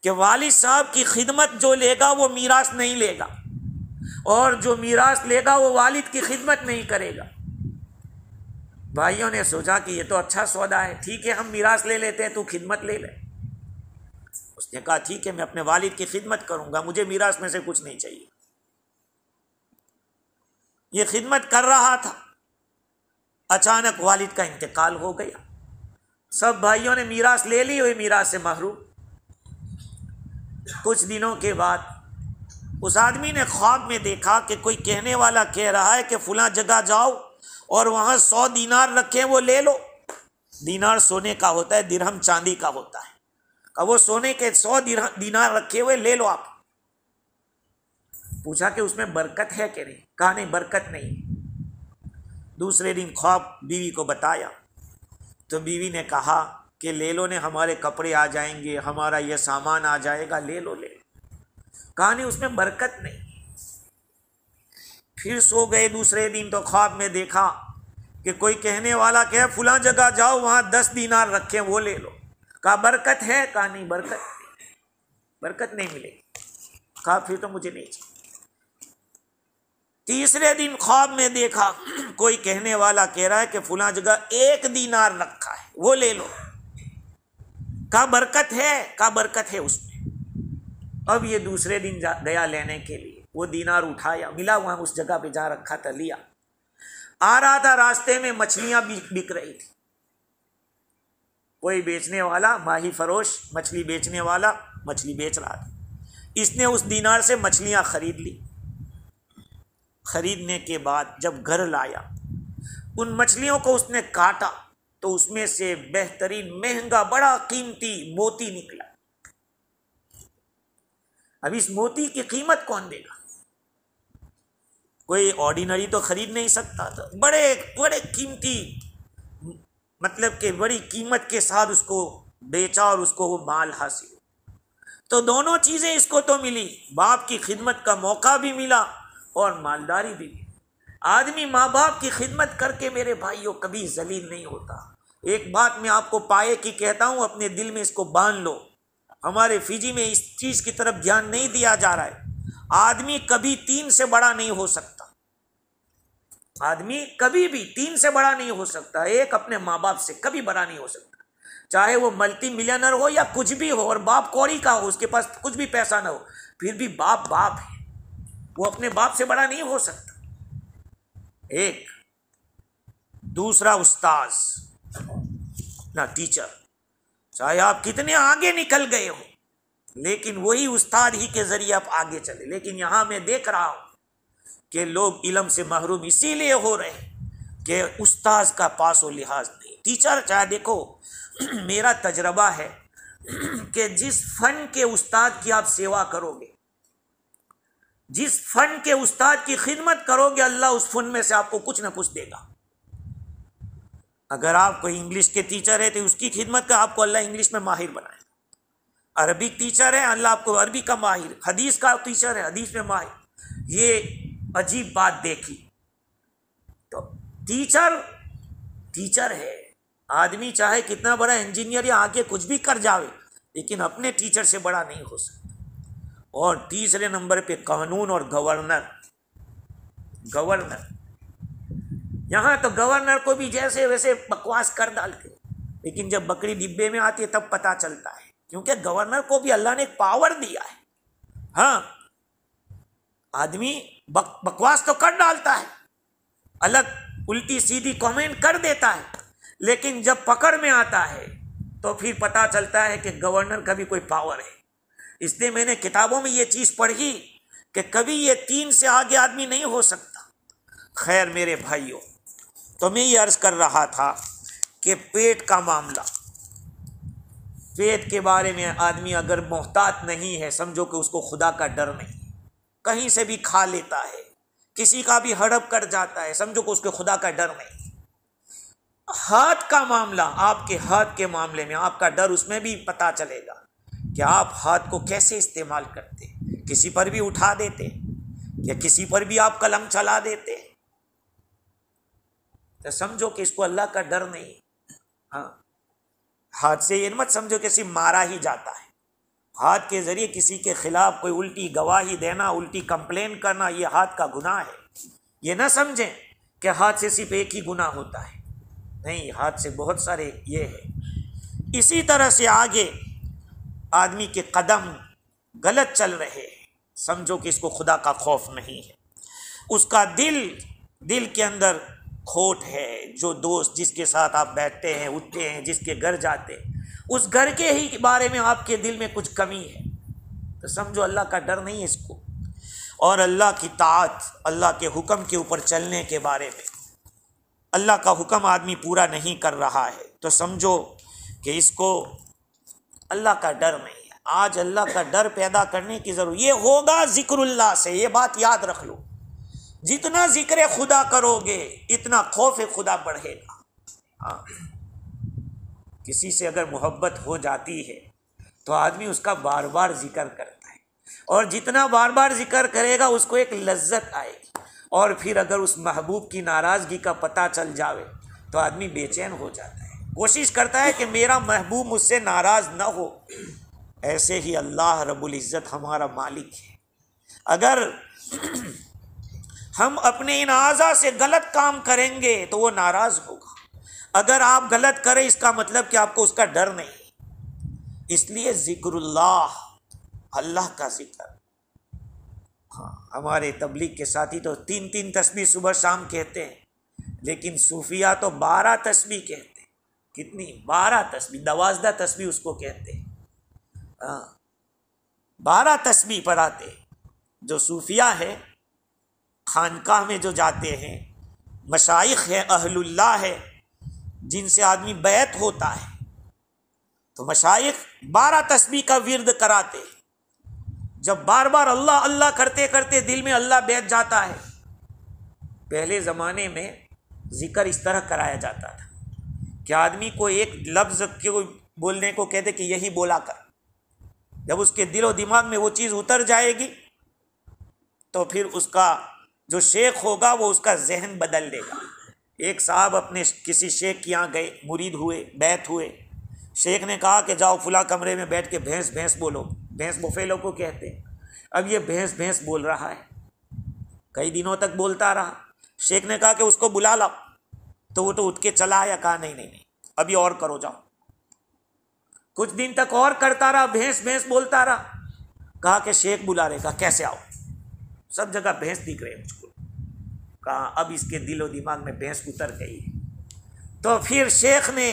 کہ والد صاحب کی خدمت جو لے گا وہ میراث نہیں لے گا، اور جو میراث لے گا وہ والد کی خدمت نہیں کرے گا۔ بھائیوں نے سوچا کہ یہ تو اچھا سودا ہے، ٹھیک ہے ہم میراث لے لیتے ہیں، تو خدمت لے لے۔ اس نے کہا ٹھیک ہے، میں اپنے والد کی خدمت کروں گا، مجھے میراث میں سے کچھ نہیں چاہیے۔ یہ خدمت کر رہا تھا، اچانک والد کا انتقال ہو گیا۔ سب بھائیوں نے میراث لے لی، ہوئی میراث سے محروم۔ کچھ دنوں کے بعد اس آدمی نے خواب میں دیکھا کہ کوئی کہنے والا کہہ رہا ہے کہ فلاں جگہ جاؤ اور وہاں 100 دینار رکھیں، وہ لے لو۔ دینار سونے کا ہوتا ہے، درہم چاندی کا ہوتا ہے۔ وہ سونے کے 100 دینار رکھے ہوئے، لے لو آپ۔ پوچھا کہ اس میں برکت ہے کہ نہیں؟ کہا نہیں، برکت نہیں۔ دوسرے دن خواب بیوی کو بتایا تو بیوی نے کہا کہ لے لو، نے ہمارے کپڑے آ جائیں گے، ہمارا یہ سامان آ جائے گا، لے لو لے لو۔ کہا نہیں، اس میں برکت نہیں۔ پھر سو گئے دوسرے دن تو خواب میں دیکھا کہ کوئی کہنے والا کہ فلاں جگہ جاؤ، وہاں 10 دینار رکھیں، وہ لے لو۔ کہا برکت ہے؟ کہا نہیں، برکت نہیں ملے گی۔ کہا پھر تو مجھے نہیں چاہیے۔ تیسرے دن خواب میں دیکھا کوئی کہنے والا کہہ رہا ہے کہ فلاں جگہ 1 دینار رکھا ہے، وہ لے لو۔ کہا برکت ہے؟ کہا برکت ہے اس میں۔ اب یہ دوسرے دن گیا لینے کے لیے، وہ دینار اٹھایا، ملا وہاں اس جگہ پہ جہاں رکھا تھا، لیا۔ آ رہا تھا، راستے میں مچھلیاں بک رہی تھی۔ کوئی بیچنے والا، ماہی فروش، مچھلی بیچنے والا مچھلی بیچ رہا تھا۔ اس نے اس دینار سے مچھلیاں خرید لی۔ خریدنے کے بعد جب گھر لایا، ان مچھلیوں کو اس نے کاٹا تو اس میں سے بہترین، مہنگا، بڑا قیمتی موتی نکلا۔ اب اس موتی کی قیمت کون دے گا؟ کوئی آرڈینری تو خرید نہیں سکتا تھا، بڑے بڑے قیمتی، مطلب کہ بڑی قیمت کے ساتھ اس کو بیچا اور اس کو وہ مال حاصل۔ تو دونوں چیزیں اس کو تو ملی، باپ کی خدمت کا موقع بھی ملا اور مالداری بھی ملی۔ آدمی ماں باپ کی خدمت کر کے میرے بھائیوں کبھی ذلیل نہیں ہوتا۔ ایک بات میں آپ کو پائے کی کہتا ہوں، اپنے دل میں اس کو باندھ لو، ہمارے فجی میں اس چیز کی طرف دھیان نہیں دیا جا رہا ہے۔ آدمی کبھی 3 سے بڑا نہیں ہو سکتا، آدمی کبھی بھی 3 سے بڑا نہیں ہو سکتا، ایک اپنے ماں باپ سے کبھی بڑا نہیں ہو سکتا، چاہے وہ ملٹی ملینر ہو یا کچھ بھی ہو، اور باپ کوڑی کا ہو، اس کے پاس کچھ بھی پیسہ نہ ہو، پھر بھی باپ باپ ہے، وہ اپنے باپ سے بڑا نہیں ہو سکتا۔ ایک دوسرا استاذ نہ ٹیچر، چاہے آپ کتنے آگے نکل گئے ہو لیکن وہی استاد ہی کے ذریعے آپ آگے چلے۔ لیکن یہاں میں دیکھ رہا ہوں کہ لوگ علم سے محروم اسی لیے ہو رہے ہیں کہ استاذ کا پاس و لحاظ نہیں۔ ٹیچر چاہے دیکھو، میرا تجربہ ہے کہ جس فن کے استاد کی آپ سیوا کرو گے، جس فن کے استاد کی خدمت کرو گے، اللہ اس فن میں سے آپ کو کچھ نہ کچھ دے گا۔ اگر آپ کوئی انگلش کے ٹیچر ہے تو اس کی خدمت کا آپ کو اللہ انگلش میں ماہر بنائے گا، عربک ٹیچر ہے اللہ آپ کو عربی کا ماہر، حدیث کا ٹیچر ہے حدیث میں ماہر۔ یہ عجیب بات دیکھی، تو ٹیچر ہے، آدمی چاہے کتنا بڑا انجینئر یا آگے کچھ بھی کر جاوے لیکن اپنے ٹیچر سے بڑا نہیں ہو سکتا۔ اور تیسرے نمبر پہ قانون اور گورنر، یہاں تو گورنر کو بھی جیسے ویسے بکواس کر ڈالتے، لیکن جب بکری ڈبے میں آتی ہے تب پتہ چلتا ہے، کیونکہ گورنر کو بھی اللہ نے ایک پاور دیا ہے۔ ہاں، آدمی بکواس تو کر ڈالتا ہے، الگ الٹی سیدھی کامنٹ کر دیتا ہے، لیکن جب پکڑ میں آتا ہے تو پھر پتہ چلتا ہے کہ گورنر کا بھی کوئی پاور ہے۔ اس لیے میں نے کتابوں میں یہ چیز پڑھی کہ کبھی یہ 3 سے آگے آدمی نہیں ہو سکتا۔ خیر میرے بھائیوں، تو میں یہ عرض کر رہا تھا کہ پیٹ کا معاملہ، پیٹ کے بارے میں آدمی اگر محتاط نہیں ہے، سمجھو کہ اس کو خدا کا ڈر نہیں، کہیں سے بھی کھا لیتا ہے، کسی کا بھی ہڑپ کر جاتا ہے، سمجھو کہ اس کو خدا کا ڈر نہیں۔ ہاتھ کا معاملہ، آپ کے ہاتھ کے معاملے میں آپ کا ڈر، اس میں بھی پتہ چلے گا کہ آپ ہاتھ کو کیسے استعمال کرتے، کسی پر بھی اٹھا دیتے یا کسی پر بھی آپ قلم چلا دیتے، تو سمجھو کہ اس کو اللہ کا ڈر نہیں۔ ہاں، ہاتھ سے یہ مت سمجھو کہ صرف مارا ہی جاتا ہے، ہاتھ کے ذریعے کسی کے خلاف کوئی الٹی گواہی دینا، الٹی کمپلین کرنا، یہ ہاتھ کا گناہ ہے۔ یہ نہ سمجھیں کہ ہاتھ سے صرف ایک ہی گناہ ہوتا ہے، نہیں، ہاتھ سے بہت سارے یہ ہے۔ اسی طرح سے آگے آدمی کے قدم غلط چل رہے ہیں، سمجھو کہ اس کو خدا کا خوف نہیں ہے، اس کا دل کے اندر کھوٹ ہے، جو دوست جس کے ساتھ آپ بیٹھتے ہیں اٹھتے ہیں، جس کے گھر جاتے ہیں، اس گھر کے ہی بارے میں آپ کے دل میں کچھ کمی ہے، تو سمجھو اللہ کا ڈر نہیں ہے اس کو۔ اور اللہ کی طاعت، اللہ کے حکم کے اوپر چلنے کے بارے میں، اللہ کا حکم آدمی پورا نہیں کر رہا ہے تو سمجھو کہ اس کو اللہ کا ڈر نہیں ہے۔ آج اللہ کا ڈر پیدا کرنے کی ضرورت، یہ ہوگا ذکر اللہ سے، یہ بات یاد رکھ لو، جتنا ذکر خدا کرو گے اتنا خوف خدا بڑھے گا۔ ہاں، کسی سے اگر محبت ہو جاتی ہے تو آدمی اس کا بار بار ذکر کرتا ہے، اور جتنا بار بار ذکر کرے گا اس کو ایک لذت آئے گی، اور پھر اگر اس محبوب کی ناراضگی کا پتہ چل جاوے تو آدمی بے چین ہو جاتا ہے، کوشش کرتا ہے کہ میرا محبوب مجھ سے ناراض نہ ہو۔ ایسے ہی اللہ رب العزت ہمارا مالک ہے، اگر ہم اپنے ان اعضاء سے غلط کام کریں گے تو وہ ناراض ہوگا، اگر آپ غلط کریں اس کا مطلب کہ آپ کو اس کا ڈر نہیں، اس لیے ذکر اللہ کا ذکر۔ ہاں، ہمارے تبلیغ کے ساتھی تو 3 تسبیح صبح شام کہتے ہیں، لیکن صوفیہ تو 12 تسبیح کہتے ہیں۔ کتنی؟ 12 تسبیح، 12 تسبیح اس کو کہتے ہیں۔ 12 تسبیح پڑھاتے جو صوفیہ ہے، خانقاہ میں جو جاتے ہیں، مشائخ ہے، اہل اللہ ہے، جن سے آدمی بیعت ہوتا ہے، تو مشائخ 12 تسبیح کا ورد کراتے ہیں۔ جب بار بار اللہ اللہ کرتے کرتے دل میں اللہ بیٹھ جاتا ہے، پہلے زمانے میں ذکر اس طرح کرایا جاتا تھا کہ آدمی کو ایک لفظ کو بولنے کو کہتے کہ یہی بولا کر، جب اس کے دل و دماغ میں وہ چیز اتر جائے گی تو پھر اس کا جو شیخ ہوگا وہ اس کا ذہن بدل دے گا۔ ایک صاحب اپنے کسی شیخ کے یہاں گئے، مرید ہوئے، بیعت ہوئے۔ شیخ نے کہا کہ جاؤ فلاں کمرے میں بیٹھ کے بھینس بھینس بولو، بھینس بفیلو کو کہتے ہیں۔ اب یہ بھینس بھینس بول رہا ہے، کئی دنوں تک بولتا رہا۔ شیخ نے کہا کہ اس کو بلا لاؤ، تو وہ تو اٹھ کے چلا آیا، کہا نہیں نہیں نہیں ابھی اور کرو، جاؤ۔ کچھ دن تک اور کرتا رہا، بھینس بھینس بولتا رہا۔ کہا کہ شیخ بلا رہے، کہا کیسے آؤ، سب جگہ بھینس دکھ رہے مجھ کو۔ کہا اب اس کے دل و دماغ میں بھینس اتر گئی۔ تو پھر شیخ نے،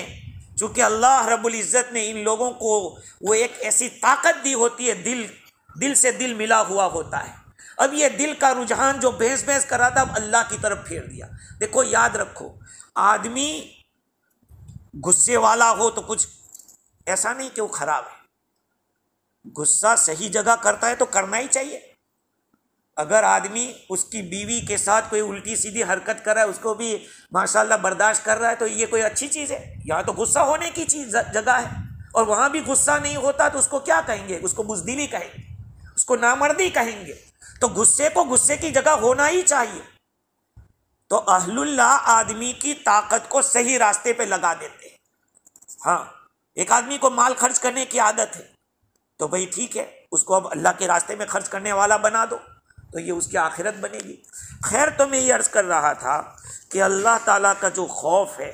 چونکہ اللہ رب العزت نے ان لوگوں کو وہ ایک ایسی طاقت دی ہوتی ہے، دل سے دل ملا ہوا ہوتا ہے، اب یہ دل کا رجحان جو بھینس بھینس کر رہا تھا اب اللہ کی طرف پھیر دیا۔ دیکھو یاد رکھو، آدمی غصے والا ہو تو کچھ ایسا نہیں کہ وہ خراب ہے، غصہ صحیح جگہ کرتا ہے تو کرنا ہی چاہیے۔ اگر آدمی اس کی بیوی کے ساتھ کوئی الٹی سیدھی حرکت کر رہا ہے، اس کو بھی ماشاءاللہ برداشت کر رہا ہے، تو یہ کوئی اچھی چیز ہے؟ یہاں تو غصہ ہونے کی جگہ ہے، اور وہاں بھی غصہ نہیں ہوتا تو اس کو کیا کہیں گے؟ اس کو بزدلی کہیں گے، اس کو نامردی کہیں گے۔ تو غصے کو غصے کی جگہ ہونا ہی چاہیے۔ تو اہل اللہ آدمی کی طاقت کو صحیح راستے پہ لگا دیتے ہیں۔ ہاں، ایک آدمی کو مال خرچ کرنے کی عادت ہے تو بھئی ٹھیک ہے، اس کو اب اللہ کے راستے میں خرچ کرنے والا بنا دو، تو یہ اس کی آخرت بنے گی۔ خیر، تو میں یہ عرض کر رہا تھا کہ اللہ تعالیٰ کا جو خوف ہے،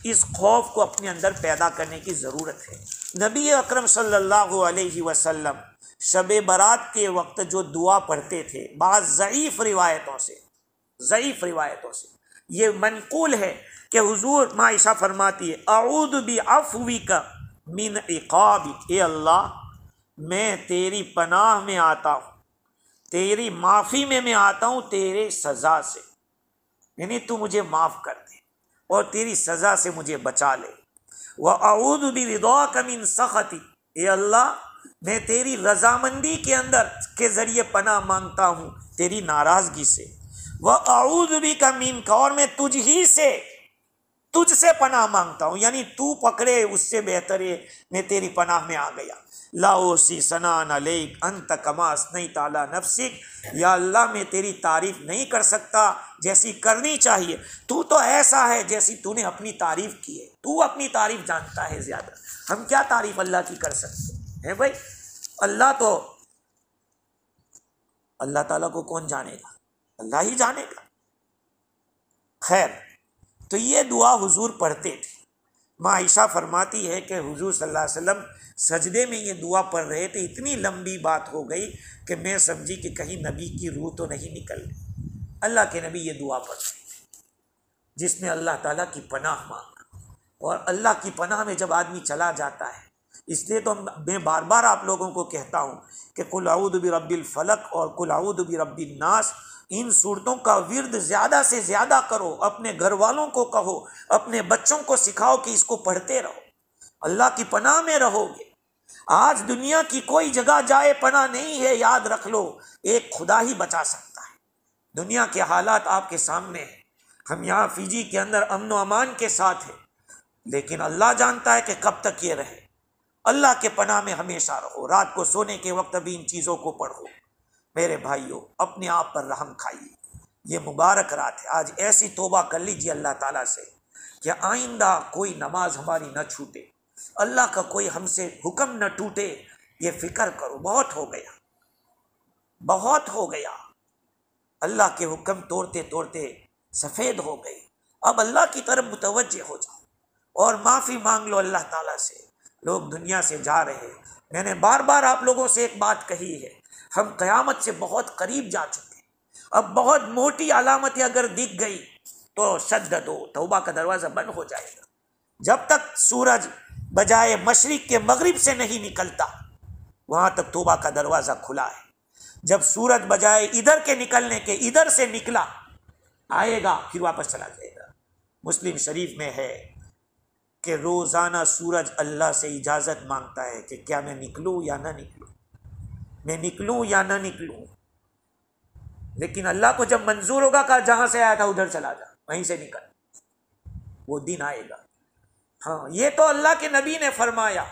اس خوف کو اپنے اندر پیدا کرنے کی ضرورت ہے۔ نبی اکرم صلی اللہ علیہ وسلم شب برات کے وقت جو دعا پڑھتے تھے، بعض ضعیف روایتوں سے یہ منقول ہے کہ حضور عائشہ فرماتی ہے، اعوذ بعفوک من عقابک، اے اللہ میں تیری پناہ میں آتا ہوں، تیری معافی میں آتا ہوں تیرے سزا سے، یعنی تو مجھے معاف کر دے اور تیری سزا سے مجھے بچا لے۔ وَأَعُوذُ بِرِضَاكَ مِن سَخَطِكَ، اے اللہ میں تیری رضامندی کے اندر کے ذریعے پناہ مانگتا ہوں تیری ناراضگی سے۔ وَأَعُوذُ بِكَ مِنْكَ، اور میں تجھ سے پناہ مانگتا ہوں، یعنی تو پکڑے اس سے بہتر ہے، میں تیری پناہ میں آ گیا۔ لا احصی ثناء علیک انت کما اثنیت علی نفسک، یا اللہ میں تیری تعریف نہیں کر سکتا جیسی کرنی چاہیے، تو تو ایسا ہے جیسی تو نے اپنی تعریف کی ہے، تو اپنی تعریف جانتا ہے زیادہ، ہم کیا تعریف اللہ کی کر سکتے ہیں بھائی؟ اللہ تعالیٰ کو کون جانے گا؟ اللہ ہی جانے گا۔ خیر، تو یہ دعا حضور پڑھتے تھے۔ ماں عائشہ فرماتی ہے کہ حضور صلی اللہ علیہ وسلم سجدے میں یہ دعا پڑھ رہے تھے، اتنی لمبی بات ہو گئی کہ میں سمجھی کہ کہیں نبی کی روح تو نہیں نکل گئی۔ اللہ کے نبی یہ دعا پڑھ رہے تھے جس میں اللہ تعالیٰ کی پناہ مانگا، اور اللہ کی پناہ میں جب آدمی چلا جاتا ہے، اس لیے تو میں بار بار آپ لوگوں کو کہتا ہوں کہ قل اعوذ برب الفلق اور قل اعوذ برب الناس، ان صورتوں کا ورد زیادہ سے زیادہ کرو، اپنے گھر والوں کو کہو، اپنے بچوں کو سکھاؤ کہ اس کو پڑھتے رہو، اللہ کی پناہ میں رہو گے۔ آج دنیا کی کوئی جگہ جائے پناہ نہیں ہے، یاد رکھ لو ایک خدا ہی بچا سکتا ہے۔ دنیا کے حالات آپ کے سامنے ہیں، ہم یہاں فیجی کے اندر امن و امان کے ساتھ ہیں، لیکن اللہ جانتا ہے کہ کب تک یہ رہے۔ اللہ کے پناہ میں ہمیشہ رہو، رات کو سونے کے وقت بھی ان چیزوں کو پڑھو۔ میرے بھائیوں، اپنے آپ پر رحم کھائیے، یہ مبارک رات ہے، آج ایسی توبہ کر لیجیے اللہ تعالیٰ سے کہ آئندہ کوئی نماز ہماری نہ چھوٹے، اللہ کا کوئی ہم سے حکم نہ ٹوٹے۔ یہ فکر کرو، بہت ہو گیا، اللہ کے حکم توڑتے توڑتے سفید ہو گئے۔ اب اللہ کی طرف متوجہ ہو جاؤ اور معافی مانگ لو اللہ تعالیٰ سے۔ لوگ دنیا سے جا رہے ہیں، میں نے بار بار آپ لوگوں سے ایک بات کہی ہے، ہم قیامت سے بہت قریب جا چکے ہیں۔ اب بہت موٹی علامتیں اگر دکھ گئی تو شددو، توبہ کا دروازہ بند ہو جائے گا۔ جب تک سورج بجائے مشرق کے مغرب سے نہیں نکلتا، وہاں تک توبہ کا دروازہ کھلا ہے۔ جب سورج بجائے ادھر کے نکلنے کے ادھر سے نکلا آئے گا، پھر واپس چلا جائے گا۔ مسلم شریف میں ہے کہ روزانہ سورج اللہ سے اجازت مانگتا ہے کہ کیا میں نکلوں یا نہ نکلوں، میں نکلوں یا نہ نکلوں، لیکن اللہ کو جب منظور ہوگا کہ جہاں سے آیا تھا ادھر چلا جا، وہیں سے نکل، وہ دن آئے گا۔ ہاں، یہ تو اللہ کے نبی نے فرمایا،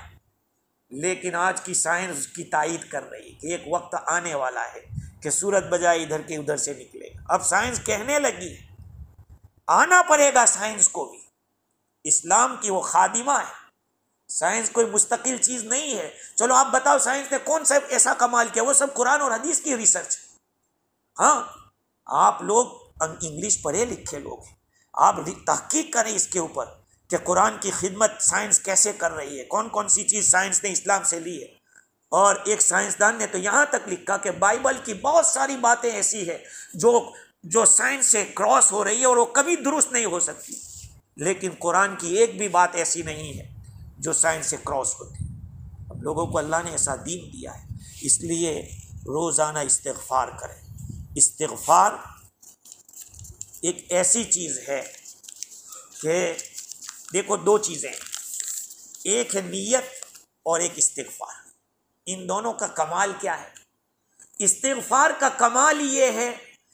لیکن آج کی سائنس کی تائید کر رہی ہے کہ ایک وقت آنے والا ہے کہ سورج بجائے ادھر کے ادھر سے نکلے گا۔ اب سائنس کہنے لگی ہے، آنا پڑے گا سائنس کو بھی، اسلام کی وہ خادمہ ہے، سائنس کوئی مستقل چیز نہیں ہے۔ چلو آپ بتاؤ سائنس نے کون سا ایسا کمال کیا؟ وہ سب قرآن اور حدیث کی ریسرچ ہے۔ ہاں آپ لوگ انگلش پڑھے لکھے لوگ ہیں، آپ تحقیق کریں اس کے اوپر کہ قرآن کی خدمت سائنس کیسے کر رہی ہے، کون کون سی چیز سائنس نے اسلام سے لی ہے۔ اور ایک سائنسدان نے تو یہاں تک لکھا کہ بائبل کی بہت ساری باتیں ایسی ہیں جو سائنس سے کراس ہو رہی ہے اور وہ کبھی درست نہیں ہو سکتی، لیکن قرآن کی ایک بھی بات ایسی نہیں ہے جو سائنس سے کراس ہوتی۔ اب لوگوں کو اللہ نے ایسا دین دیا ہے، اس لیے روزانہ استغفار کریں۔ استغفار ایک ایسی چیز ہے کہ دیکھو دو چیزیں ہیں، ایک ہے نیت اور ایک استغفار۔ ان دونوں کا کمال کیا ہے؟ استغفار کا کمال یہ ہے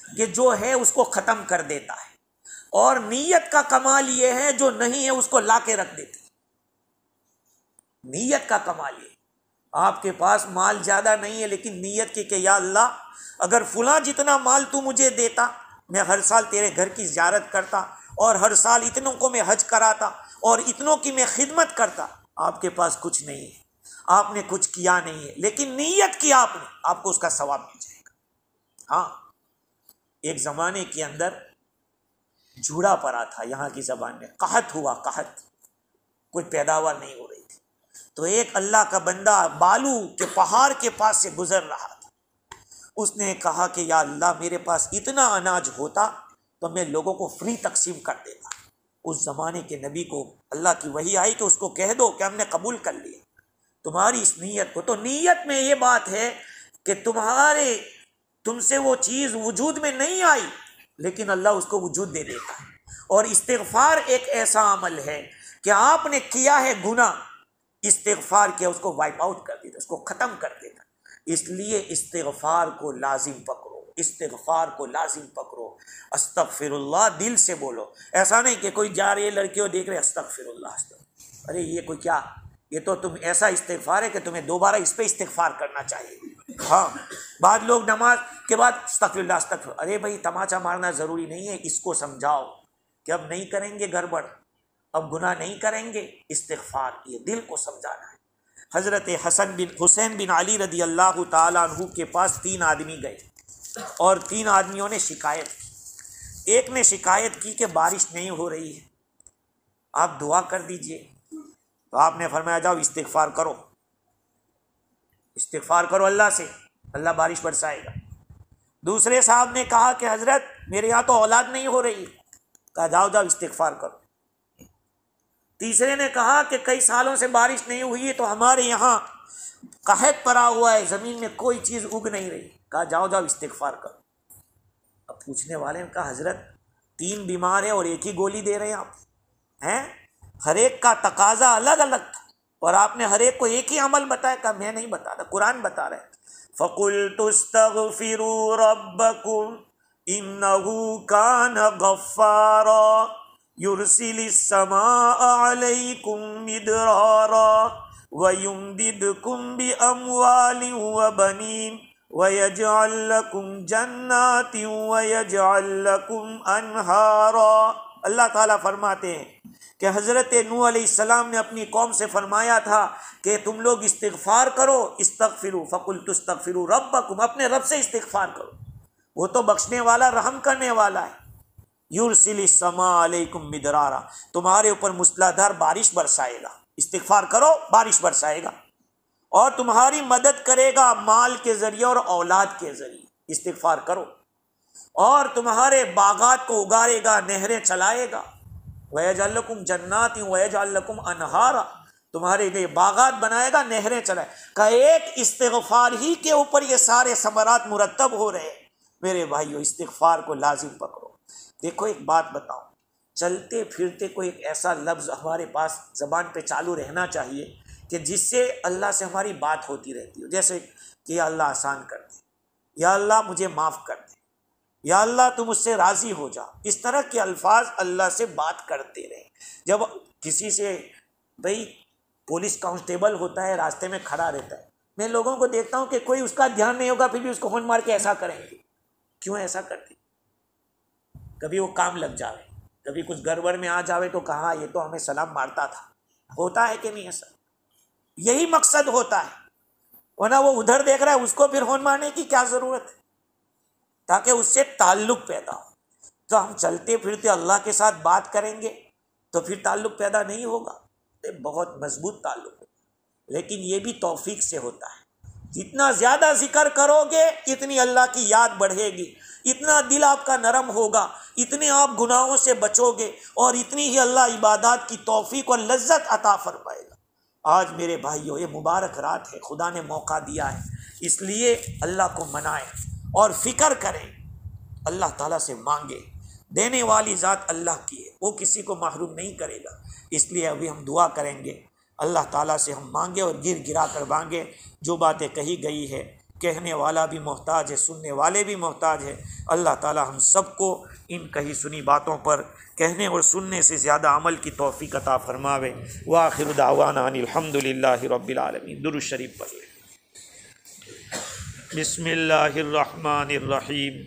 کہ جو ہے اس کو ختم کر دیتا ہے، اور نیت کا کمال یہ ہے جو نہیں ہے اس کو لا کے رکھ دیتی۔ نیت کا کمال یہ، آپ کے پاس مال زیادہ نہیں ہے لیکن نیت کی کہ یا اللہ اگر فلاں جتنا مال تو مجھے دیتا، میں ہر سال تیرے گھر کی زیارت کرتا اور ہر سال اتنوں کو میں حج کراتا اور اتنوں کی میں خدمت کرتا۔ آپ کے پاس کچھ نہیں ہے، آپ نے کچھ کیا نہیں ہے، لیکن نیت کی آپ نے، آپ کو اس کا ثواب مل جائے گا۔ ہاں ایک زمانے کے اندر جھوڑا پڑا تھا، یہاں کی زبان میں قحط ہوا، قحط، کوئی پیداوار نہیں ہو رہی تھی، تو ایک اللہ کا بندہ بالو کے پہاڑ کے پاس سے گزر رہا تھا۔ اس نے کہا کہ یا اللہ میرے پاس اتنا اناج ہوتا تو میں لوگوں کو فری تقسیم کر دیتا۔ اس زمانے کے نبی کو اللہ کی وحی آئی کہ اس کو کہہ دو کہ ہم نے قبول کر لیا تمہاری اس نیت کو۔ تو نیت میں یہ بات ہے کہ تم سے وہ چیز وجود میں نہیں آئی لیکن اللہ اس کو وجود دے دیتا ہے۔ اور استغفار ایک ایسا عمل ہے کہ آپ نے کیا ہے گناہ، استغفار کیا اس کو وائپ آؤٹ کر دیتا، اس کو ختم کر دیتا۔ اس لیے استغفار کو لازم پکڑو، استغفار کو لازم پکڑو۔ استغفر اللہ دل سے بولو، ایسا نہیں کہ کوئی جا رہی ہے لڑکیوں دیکھ رہے استغفر اللہ استغفر، ارے یہ کوئی کیا، یہ تو تم ایسا استغفار ہے کہ تمہیں دوبارہ اس پہ استغفار کرنا چاہیے۔ ہاں بعض لوگ نماز کے بعد استغفر اللہ استغفر، ارے بھائی تماچا مارنا ضروری نہیں ہے، اس کو سمجھاؤ کہ اب نہیں کریں گے گڑبڑ، اب گناہ نہیں کریں گے، استغفار یہ دل کو سمجھانا ہے۔ حضرت حسین بن علی رضی اللہ تعالیٰ عنہ کے پاس 3 آدمی گئے اور 3 آدمیوں نے شکایت کی۔ ایک نے شکایت کی کہ بارش نہیں ہو رہی ہے، آپ دعا کر دیجئے، تو آپ نے فرمایا جاؤ استغفار کرو، استغفار کرو اللہ سے، اللہ بارش برسائے گا۔ دوسرے صاحب نے کہا کہ حضرت میرے یہاں تو اولاد نہیں ہو رہی، کہا جاؤ استغفار کرو۔ تیسرے نے کہا کہ کئی سالوں سے بارش نہیں ہوئی تو ہمارے یہاں قحط پڑا ہوا ہے، زمین میں کوئی چیز اگ نہیں رہی، کہا جاؤ استغفار کرو۔ اب پوچھنے والے نے کہا حضرت 3 بیمار ہیں اور ایک ہی گولی دے رہے ہیں آپ ہیں، ہر ایک کا تقاضا الگ الگ تھا اور آپ نے ہر ایک کو ایک ہی عمل بتایا، کہا میں نہیں بتا رہا، قرآن بتا رہا ہے۔ فَقُلْتُ اسْتَغْفِرُوا رَبَّكُمْ إِنَّهُ كَانَ غَفَّارًا يُرْسِلِ السَّمَاءَ عَلَيْكُمْ مِدْرَارًا وَيُمْدِدْكُمْ بِأَمْوَالٍ وَبَنِينَ وَيَجْعَلْ لَكُمْ جَنَّاتٍ وَيَجْعَلْ لَكُمْ أَنْهَارًا۔ اللہ تعالیٰ فرماتے ہیں کہ حضرت نوح علیہ السلام نے اپنی قوم سے فرمایا تھا کہ تم لوگ استغفار کرو، استغفروا فقلت استغفروا ربکم، اپنے رب سے استغفار کرو، وہ تو بخشنے والا رحم کرنے والا ہے۔ یرسل السماء علیکم مدرارا، تمہارے اوپر موسلادھار بارش برسائے گا، استغفار کرو بارش برسائے گا، اور تمہاری مدد کرے گا مال کے ذریعے اور اولاد کے ذریعے، استغفار کرو، اور تمہارے باغات کو اگارے گا، نہریں چلائے گا، وَيَجْعَلْ لَكُمْ جَنَّاتٍ وَيَجْعَلْ لَكُمْ أَنْهَارًا، تمہارے لیے باغات بنائے گا، نہریں چلائے کہ ایک استغفار ہی کے اوپر یہ سارے ثمرات مرتب ہو رہے ہیں۔ میرے بھائیو استغفار کو لازم پکڑو۔ دیکھو ایک بات بتاؤں، چلتے پھرتے کوئی ایک ایسا لفظ ہمارے پاس زبان پہ چالو رہنا چاہیے کہ جس سے اللہ سے ہماری بات ہوتی رہتی ہو، جیسے کہ یا اللہ آسان کر دے، یا اللہ مجھے معاف کر دے، یا اللہ تم مجھ سے راضی ہو جا، اس طرح کے الفاظ اللہ سے بات کرتے رہیں۔ جب کسی سے بھئی پولیس کانسٹیبل ہوتا ہے راستے میں کھڑا رہتا ہے، میں لوگوں کو دیکھتا ہوں کہ کوئی اس کا دھیان نہیں ہوگا پھر بھی اس کو ہون مار کے ایسا کریں گے، کیوں ایسا کرتے؟ کبھی وہ کام لگ جاوے، کبھی کچھ گڑبڑ میں آ جاوے تو کہا یہ تو ہمیں سلام مارتا تھا. ہوتا ہے کہ نہیں ایسا؟ یہی مقصد ہوتا ہے. ورنہ وہ ادھر دیکھ رہا ہے، اس کو پھر ہون مارنے کی کیا ضرورت ہے؟ تاکہ اس سے تعلق پیدا ہو. تو ہم چلتے پھرتے اللہ کے ساتھ بات کریں گے تو پھر تعلق پیدا نہیں ہوگا، بہت مضبوط تعلق ہوگا. لیکن یہ بھی توفیق سے ہوتا ہے. جتنا زیادہ ذکر کرو گے اتنی اللہ کی یاد بڑھے گی، اتنا دل آپ کا نرم ہوگا، اتنے آپ گناہوں سے بچو گے، اور اتنی ہی اللہ عبادات کی توفیق اور لذت عطا فرمائے گا. آج میرے بھائیوں یہ مبارک رات ہے، خدا نے موقع دیا ہے، اس لیے اللہ کو منائیں اور فکر کریں، اللہ تعالیٰ سے مانگیں. دینے والی ذات اللہ کی ہے، وہ کسی کو محروم نہیں کرے گا. اس لیے ابھی ہم دعا کریں گے، اللہ تعالیٰ سے ہم مانگیں اور گر گرا کر مانگیں. جو باتیں کہی گئی ہے، کہنے والا بھی محتاج ہے، سننے والے بھی محتاج ہے. اللہ تعالیٰ ہم سب کو ان کہی سنی باتوں پر کہنے اور سننے سے زیادہ عمل کی توفیق عطا فرماوے. وآخر دعوانا ان الحمد للہ رب العالمین. درود شریف پڑھ لیں. بسم اللہ الرحمن الرحیم.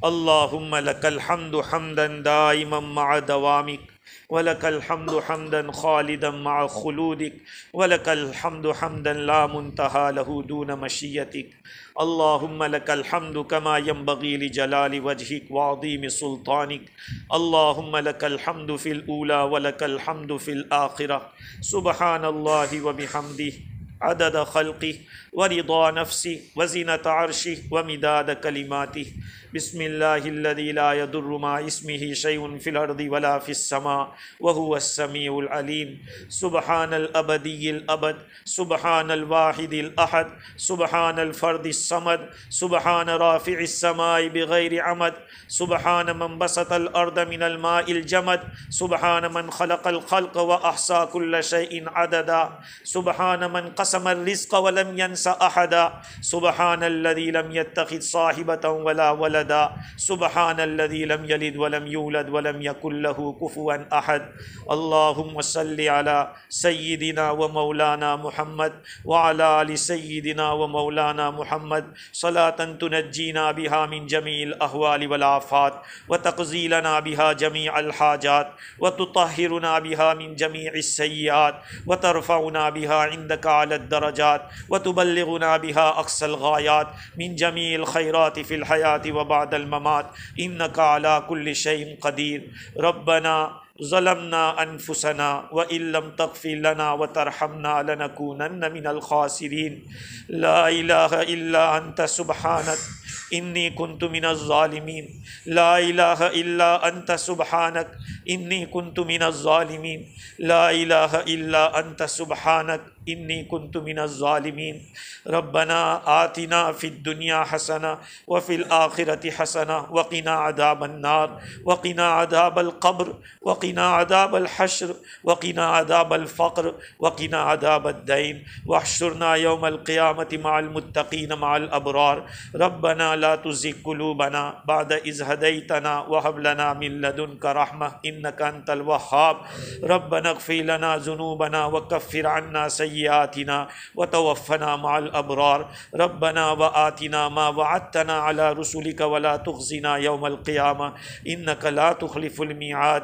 اللہم لک الحمد حمدا دائما مع دوامک، ولک الحمد حمدا خالدا مع خلودک، ولک الحمد حمدا لا منتہا له دون مشیتک. اللہم لک الحمد کما ینبغی لجلال وجہک وعظیم سلطانک. اللہم لک الحمد فی الاولی ولک الحمد فی الآخرہ. سبحان اللہ وبحمدہ عدد خلقہ ورضا نفسہ وزنۃ عرشہ ومداد کلماتہ. بسم اللہ الذی لا یضر مع اسمہ شیء فی الارض ولا فی السماء وهو السمیع العلیم. سبحان الابدی الابد، سبحان الواحد الاحد، سبحان الفرد الصمد، سبحان رافع السماء بغیر عمد، سبحان من بسط الارض من الماء الجمد، سبحان من خلق الخلق واحصى كل شیء عددا، سبحان من قسم الرزق ولم ينس احدا، سبحان الذي لم يتخذ صاحبة ولا ولدا، سبحان الذي لم يلد ولم يولد ولم يكن له كفوا احد. اللهم صل على سيدنا ومولانا محمد وعلى آل سيدنا ومولانا محمد صلاة تنجينا بها من جميع الأهوال والآفات، وتقضي لنا بها جميع الحاجات، وتطهرنا بها من جميع السيئات، وترفعنا بها عندك على الدرجات، وتبلغنا بها أقصى الغايات من جميع الخيرات في الحياة وبعد الممات، إنك على كل شيء قدير. ربنا ظلمنا انفسنا وان لم تغفر لنا وترحمنا لنكونن من الخاسرين. لا اله الا انت سبحانك انی كنت من الظالمین. لا الہ الا انت سبحانک انی كنت من الظالمین. لا الہ الا انت سبحانک انی كنت من الظالمین. ربنا آتنا فی الدنیا حسنہ وفی الآخرۃ حسنہ وقنا عذاب النار وقنا عذاب القبر وقنا عذاب الحشر وقنا عذاب الفقر وقنا عذاب الدین واحشرنا یوم القیامۃ مع المتقین مع الابرار. ربنا لا تزغ قلوبنا بعد اذ ہدیتنا وہب لنا من لدنک رحمہ انک انت الوہاب. ربنا اغفر لنا ذنوبنا وکفر عنا سیئاتنا وتوفنا مع الابرار. ربنا وآتنا ما وعدتنا على رسلك ولا تخزنا يوم القيامة انك لا تخلف الميعاد.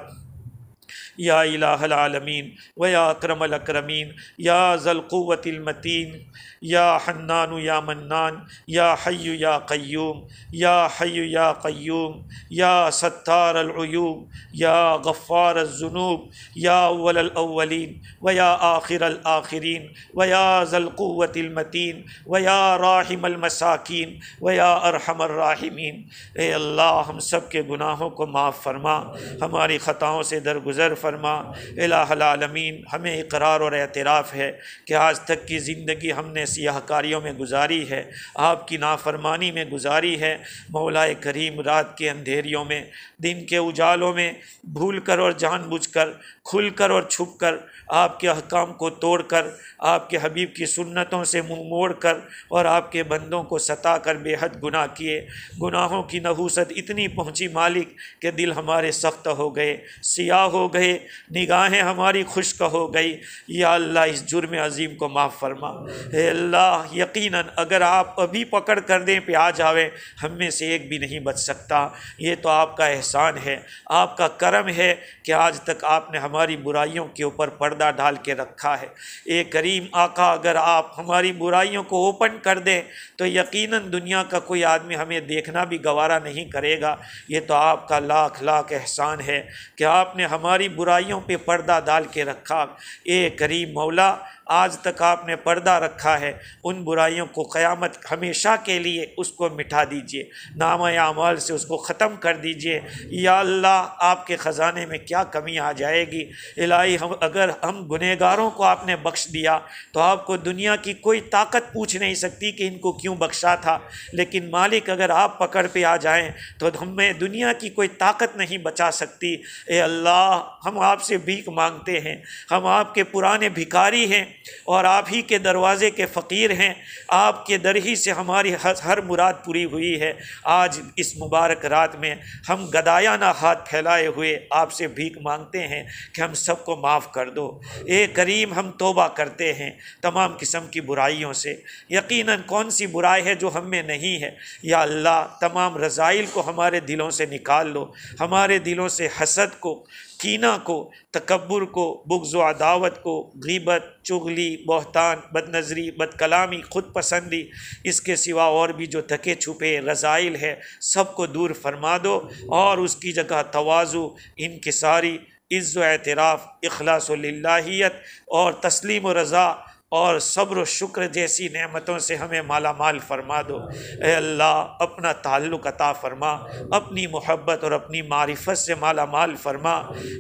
یا الہ العالمین ویا اکرم الاکرمین یا ذا القوة المتین یا حنان یا منان یا حی یا قیوم یا حی یا قیوم یا ستار العیوب یا غفار الذنوب یا اول الاولین ویا آخر الآخرین ویا ذا القوة المتین ویا راحم المساکین ویا ارحم الراحمین. اے اللہ ہم سب کے گناہوں کو معاف فرما، ہماری خطاؤں سے درگزر فرما. الہ العالمین ہمیں اقرار اور اعتراف ہے کہ آج تک کی زندگی ہم نے سیاہ کاریوں میں گزاری ہے، آپ کی نافرمانی میں گزاری ہے. مولا کریم رات کے اندھیریوں میں، دن کے اجالوں میں بھول کر اور جان بوجھ کر، کھل کر اور چھپ کر، آپ کے احکام کو توڑ کر، آپ کے حبیب کی سنتوں سے منہ موڑ کر اور آپ کے بندوں کو ستا کر بے حد گناہ کیے. گناہوں کی نحوست اتنی پہنچی مالک کہ دل ہمارے سخت ہو گئے، سیاہ ہو گئے، نگاہیں ہماری خشک ہو گئی، یا اللہ اس جرم عظیم کو معاف فرما۔ اے اللہ یقیناً اگر آپ ابھی پکڑ کر دیں پہ آ جاویں، ہم میں سے ایک بھی نہیں بچ سکتا۔ یہ تو آپ کا احسان ہے، آپ کا کرم ہے کہ آج تک آپ نے ہماری برائیوں کے اوپر پردہ ڈال کے رکھا ہے۔ اے کریم آقا، اگر آپ ہماری برائیوں کو اوپن کر دیں تو یقیناً دنیا کا کوئی آدمی ہمیں دیکھنا بھی گوارا نہیں کرے گا۔ یہ تو آپ کا لاکھ لاکھ احسان ہے کہ آپ نے ہماری برائیوں پہ پردہ ڈال کے رکھا۔ اے کریم مولا، آج تک آپ نے پردہ رکھا ہے، ان برائیوں کو قیامت ہمیشہ کے لیے اس کو مٹا دیجئے، نامہ اعمال سے اس کو ختم کر دیجئے۔ یا اللہ آپ کے خزانے میں کیا کمی آ جائے گی؟ الہی اگر ہم گنہگاروں کو آپ نے بخش دیا تو آپ کو دنیا کی کوئی طاقت پوچھ نہیں سکتی کہ ان کو کیوں بخشا تھا، لیکن مالک اگر آپ پکڑ پہ آ جائیں تو ہمیں دنیا کی کوئی طاقت نہیں بچا سکتی۔ اے اللہ ہم آپ سے بھیک مانگتے ہیں، ہم آپ کے پرانے بھکاری ہیں اور آپ ہی کے دروازے کے فقیر ہیں، آپ کے در ہی سے ہماری ہر مراد پوری ہوئی ہے۔ آج اس مبارک رات میں ہم گدایانہ ہاتھ پھیلائے ہوئے آپ سے بھیک مانگتے ہیں کہ ہم سب کو معاف کر دو۔ اے کریم ہم توبہ کرتے ہیں تمام قسم کی برائیوں سے، یقیناً کون سی برائی ہے جو ہم میں نہیں ہے۔ یا اللہ تمام رذائل کو ہمارے دلوں سے نکال لو، ہمارے دلوں سے حسد کو، کینہ کو، تکبر کو، بغض و عداوت کو، غیبت، چغلی، بہتان، بد نظری، بد کلامی، خود پسندی، اس کے سوا اور بھی جو تھکے چھپے رذائل ہے سب کو دور فرما دو، اور اس کی جگہ تواضع، انکساری، عز و اعتراف، اخلاص و للہیت اور تسلیم و رضا اور صبر و شکر جیسی نعمتوں سے ہمیں مالا مال فرما دو۔ اے اللہ اپنا تعلق عطا فرما، اپنی محبت اور اپنی معرفت سے مالا مال فرما۔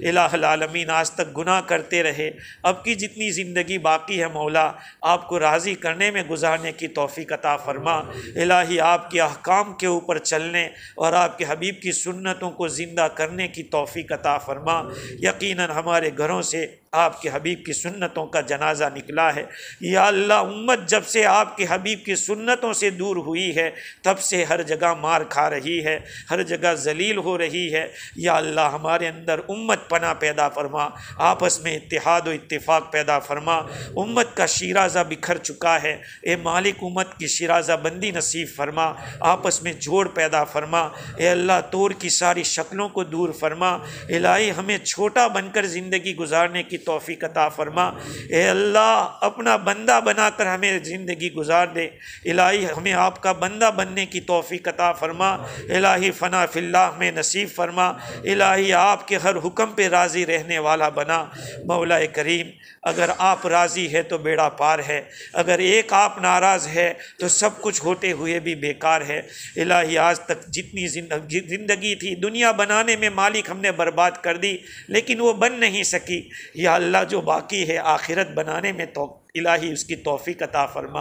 الہ العالمین آج تک گناہ کرتے رہے، اب کی جتنی زندگی باقی ہے مولا آپ کو راضی کرنے میں گزارنے کی توفیق عطا فرما۔ الہی آپ کے احکام کے اوپر چلنے اور آپ کے حبیب کی سنتوں کو زندہ کرنے کی توفیق عطا فرما۔ یقیناً ہمارے گھروں سے آپ کے حبیب کی سنتوں کا جنازہ نکلا ہے۔ یا اللہ امت جب سے آپ کے حبیب کی سنتوں سے دور ہوئی ہے تب سے ہر جگہ مار کھا رہی ہے، ہر جگہ ذلیل ہو رہی ہے۔ یا اللہ ہمارے اندر امت پناہ پیدا فرما، آپس میں اتحاد و اتفاق پیدا فرما۔ امت کا شیرازہ بکھر چکا ہے، اے مالک امت کی شیرازہ بندی نصیب فرما، آپس میں جوڑ پیدا فرما۔ اے اللہ توڑ کی ساری شکلوں کو دور فرما۔ الہی ہمیں چھوٹا بن کر زندگی گزارنے کی توفیق عطا فرما۔ اے اللہ اپنا بندہ بنا کر ہمیں زندگی گزار دے، الہی ہمیں آپ کا بندہ بننے کی توفیق عطا فرما۔ الہی فنا فی اللہ میں نصیب فرما، الہی آپ کے ہر حکم پہ راضی رہنے والا بنا۔ مولا کریم اگر آپ راضی ہے تو بیڑا پار ہے، اگر ایک آپ ناراض ہے تو سب کچھ ہوتے ہوئے بھی بیکار ہے۔ الہی آج تک جتنی زندگی تھی دنیا بنانے میں مالک ہم نے برباد کر دی، لیکن وہ بن نہیں سکی۔ یا اللہ جو باقی ہے آخرت بنانے میں تو الہی اس کی توفیق عطا فرما۔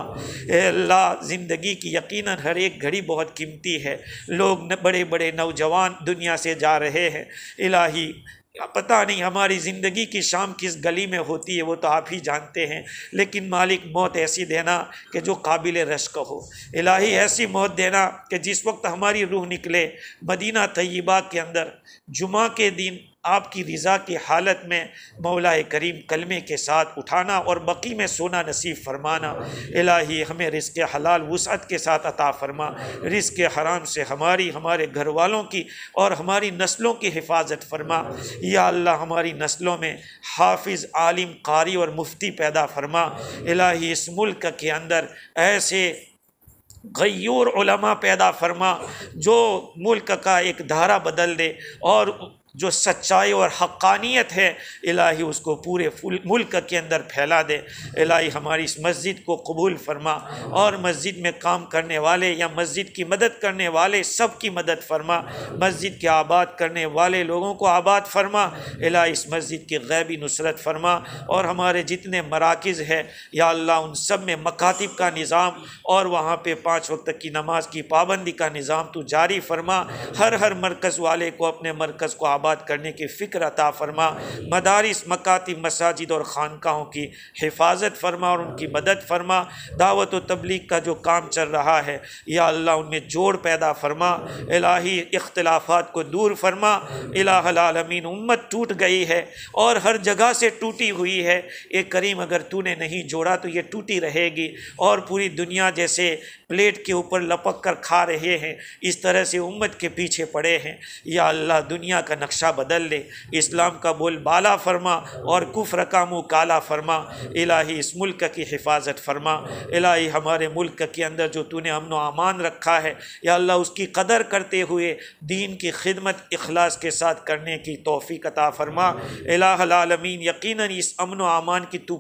اے اللہ زندگی کی یقیناً ہر ایک گھڑی بہت قیمتی ہے، لوگ بڑے بڑے نوجوان دنیا سے جا رہے ہیں، الہی پتہ نہیں ہماری زندگی کی شام کس گلی میں ہوتی ہے وہ تو آپ ہی جانتے ہیں، لیکن مالک موت ایسی دینا کہ جو قابل رشک ہو، الہی ایسی موت دینا کہ جس وقت ہماری روح نکلے مدینہ طیبہ کے اندر جمعہ کے دن آپ کی رضا کی حالت میں مولا کریم کلمے کے ساتھ اٹھانا اور بقی میں سونا نصیب فرمانا۔ الہی ہمیں رزق حلال وسعت کے ساتھ عطا فرما، رزق حرام سے ہماری، ہمارے گھر والوں کی اور ہماری نسلوں کی حفاظت فرما۔ یا اللہ ہماری نسلوں میں حافظ، عالم، قاری اور مفتی پیدا فرما۔ الہی اس ملک کے اندر ایسے غیور علماء پیدا فرما جو ملک کا ایک دھارا بدل دے، اور جو سچائی اور حقانیت ہے الہی اس کو پورے ملک کے اندر پھیلا دے۔ الہی ہماری اس مسجد کو قبول فرما، اور مسجد میں کام کرنے والے یا مسجد کی مدد کرنے والے سب کی مدد فرما، مسجد کے آباد کرنے والے لوگوں کو آباد فرما۔ الہی اس مسجد کی غیبی نصرت فرما، اور ہمارے جتنے مراکز ہیں یا اللہ ان سب میں مکاتب کا نظام اور وہاں پہ 5 وقت کی نماز کی پابندی کا نظام تو جاری فرما۔ ہر مرکز والے کو اپنے مرکز کو آباد آباد کرنے کی فکر عطا فرما، مدارس، مکاتب، مساجد اور خانقاہوں کی حفاظت فرما اور ان کی مدد فرما، دعوت و تبلیغ کا جو کام چل رہا ہے یا اللہ ان میں جوڑ پیدا فرما، الہی اختلافات کو دور فرما، الہ العالمین امت ٹوٹ گئی ہے اور ہر جگہ سے ٹوٹی ہوئی ہے، اے کریم اگر تو نے نہیں جوڑا تو یہ ٹوٹی رہے گی اور پوری دنیا جیسے پلیٹ کے اوپر لپک کر کھا رہے ہیں اس طرح سے امت کے پیچھے پڑے ہیں، یا اللہ دنیا کا نقشہ بدل لے، اسلام کا بول بالا فرما اور کفر کا منہ کالا فرما، الہی اس ملک کی حفاظت فرما، الہی ہمارے ملک کے اندر جو تو نے امن و امان رکھا ہے یا اللہ اس کی قدر کرتے ہوئے دین کی خدمت اخلاص کے ساتھ کرنے کی توفیق عطا فرما، الہ العالمین یقیناً اس امن و امان کی تو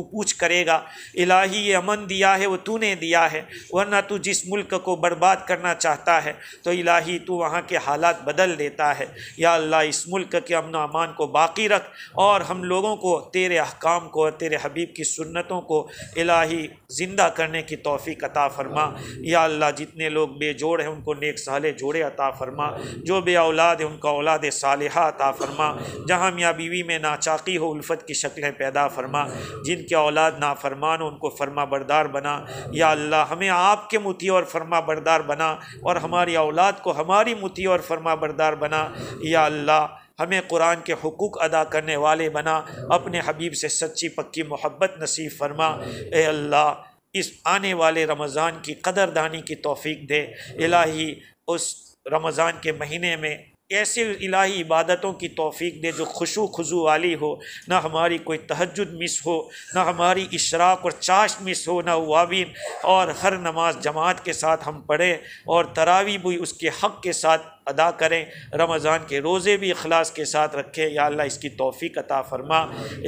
پوچھ کرے گا، الہی یہ امن دیا ہے وہ تو نے دیا ہے، ورنہ تو جس ملک کو برباد کرنا چاہتا ہے تو الہی تو وہاں کے حالات بدل دیتا ہے، یا اللہ اس ملک کے امن و امان کو باقی رکھ اور ہم لوگوں کو تیرے احکام کو اور تیرے حبیب کی سنتوں کو الہی زندہ کرنے کی توفیق عطا فرما، یا اللہ جتنے لوگ بے جوڑ ہیں ان کو نیک صالح جوڑے عطا فرما، جو بے اولاد ہیں ان کو اولاد صالحہ عطا فرما، جہاں میاں بیوی میں ناچاقی ہو الفت کی شکلیں پیدا فرما، جن کے اولاد نافرمان ہو ان کو فرما بردار بنا، یا اللہ ہمیں آپ کے مطیع اور فرما بردار بنا اور ہماری اولاد کو ہماری مطیع اور فرما بردار بنا، یا اللہ ہمیں قرآن کے حقوق ادا کرنے والے بنا، اپنے حبیب سے سچی پکی محبت نصیب فرما، اے اللہ اس آنے والے رمضان کی قدردانی کی توفیق دے، الہی اس رمضان کے مہینے میں ایسے الہی عبادتوں کی توفیق دے جو خشوع خضوع والی ہو، نہ ہماری کوئی تہجد مس ہو، نہ ہماری اشراق اور چاشت مس ہو، نہ اوابین، اور ہر نماز جماعت کے ساتھ ہم پڑھیں اور تراویح بھی اس کے حق کے ساتھ ادا کریں، رمضان کے روزے بھی اخلاص کے ساتھ رکھیں، یا اللہ اس کی توفیق عطا فرما،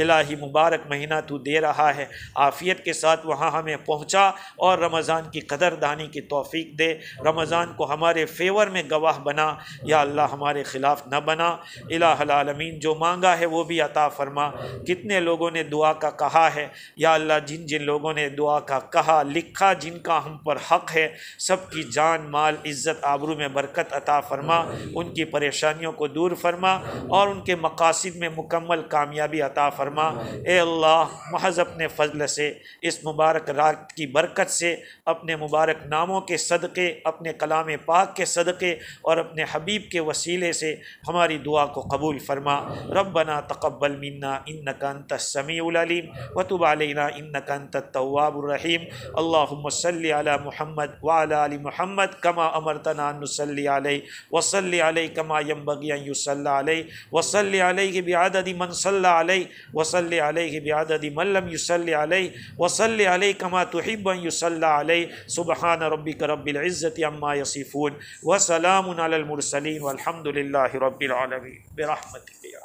الہی مبارک مہینہ تو دے رہا ہے، عافیت کے ساتھ وہاں ہمیں پہنچا اور رمضان کی قدردانی کی توفیق دے، رمضان کو ہمارے فیور میں گواہ بنا، یا اللہ ہمارے خلاف نہ بنا، الہ العالمین جو مانگا ہے وہ بھی عطا فرما، کتنے لوگوں نے دعا کا کہا ہے، یا اللہ جن جن لوگوں نے دعا کا کہا لکھا جن کا ہم پر حق ہے سب کی جان مال عزت آبرو میں برکت عطا فرما، ان کی پریشانیوں کو دور فرما اور ان کے مقاصد میں مکمل کامیابی عطا فرما، اے اللہ محض اپنے فضل سے اس مبارک رات کی برکت سے اپنے مبارک ناموں کے صدقے، اپنے کلام پاک کے صدقے اور اپنے حبیب کے وسیلے سے ہماری دعا کو قبول فرما، ربنا تقبل منا انک انت السمیع العلیم وتب علینا انک انت التواب الرحیم، اللہم صلی علی محمد وعلی آل محمد کما امرتنا ان نصلی علیہ وصلی علیہ کما ینبغی ان یصلی علیہ وصلی علیہ بعدد من صلی علیہ وصلی علیہ بعدد من لم یصلی علیہ وصلی علیہ کما تحب ان یصلی علیہ، سبحان ربک رب العزت عما یصفون وسلام علی المرسلین والحمد للہ رب العالمین برحمتک یا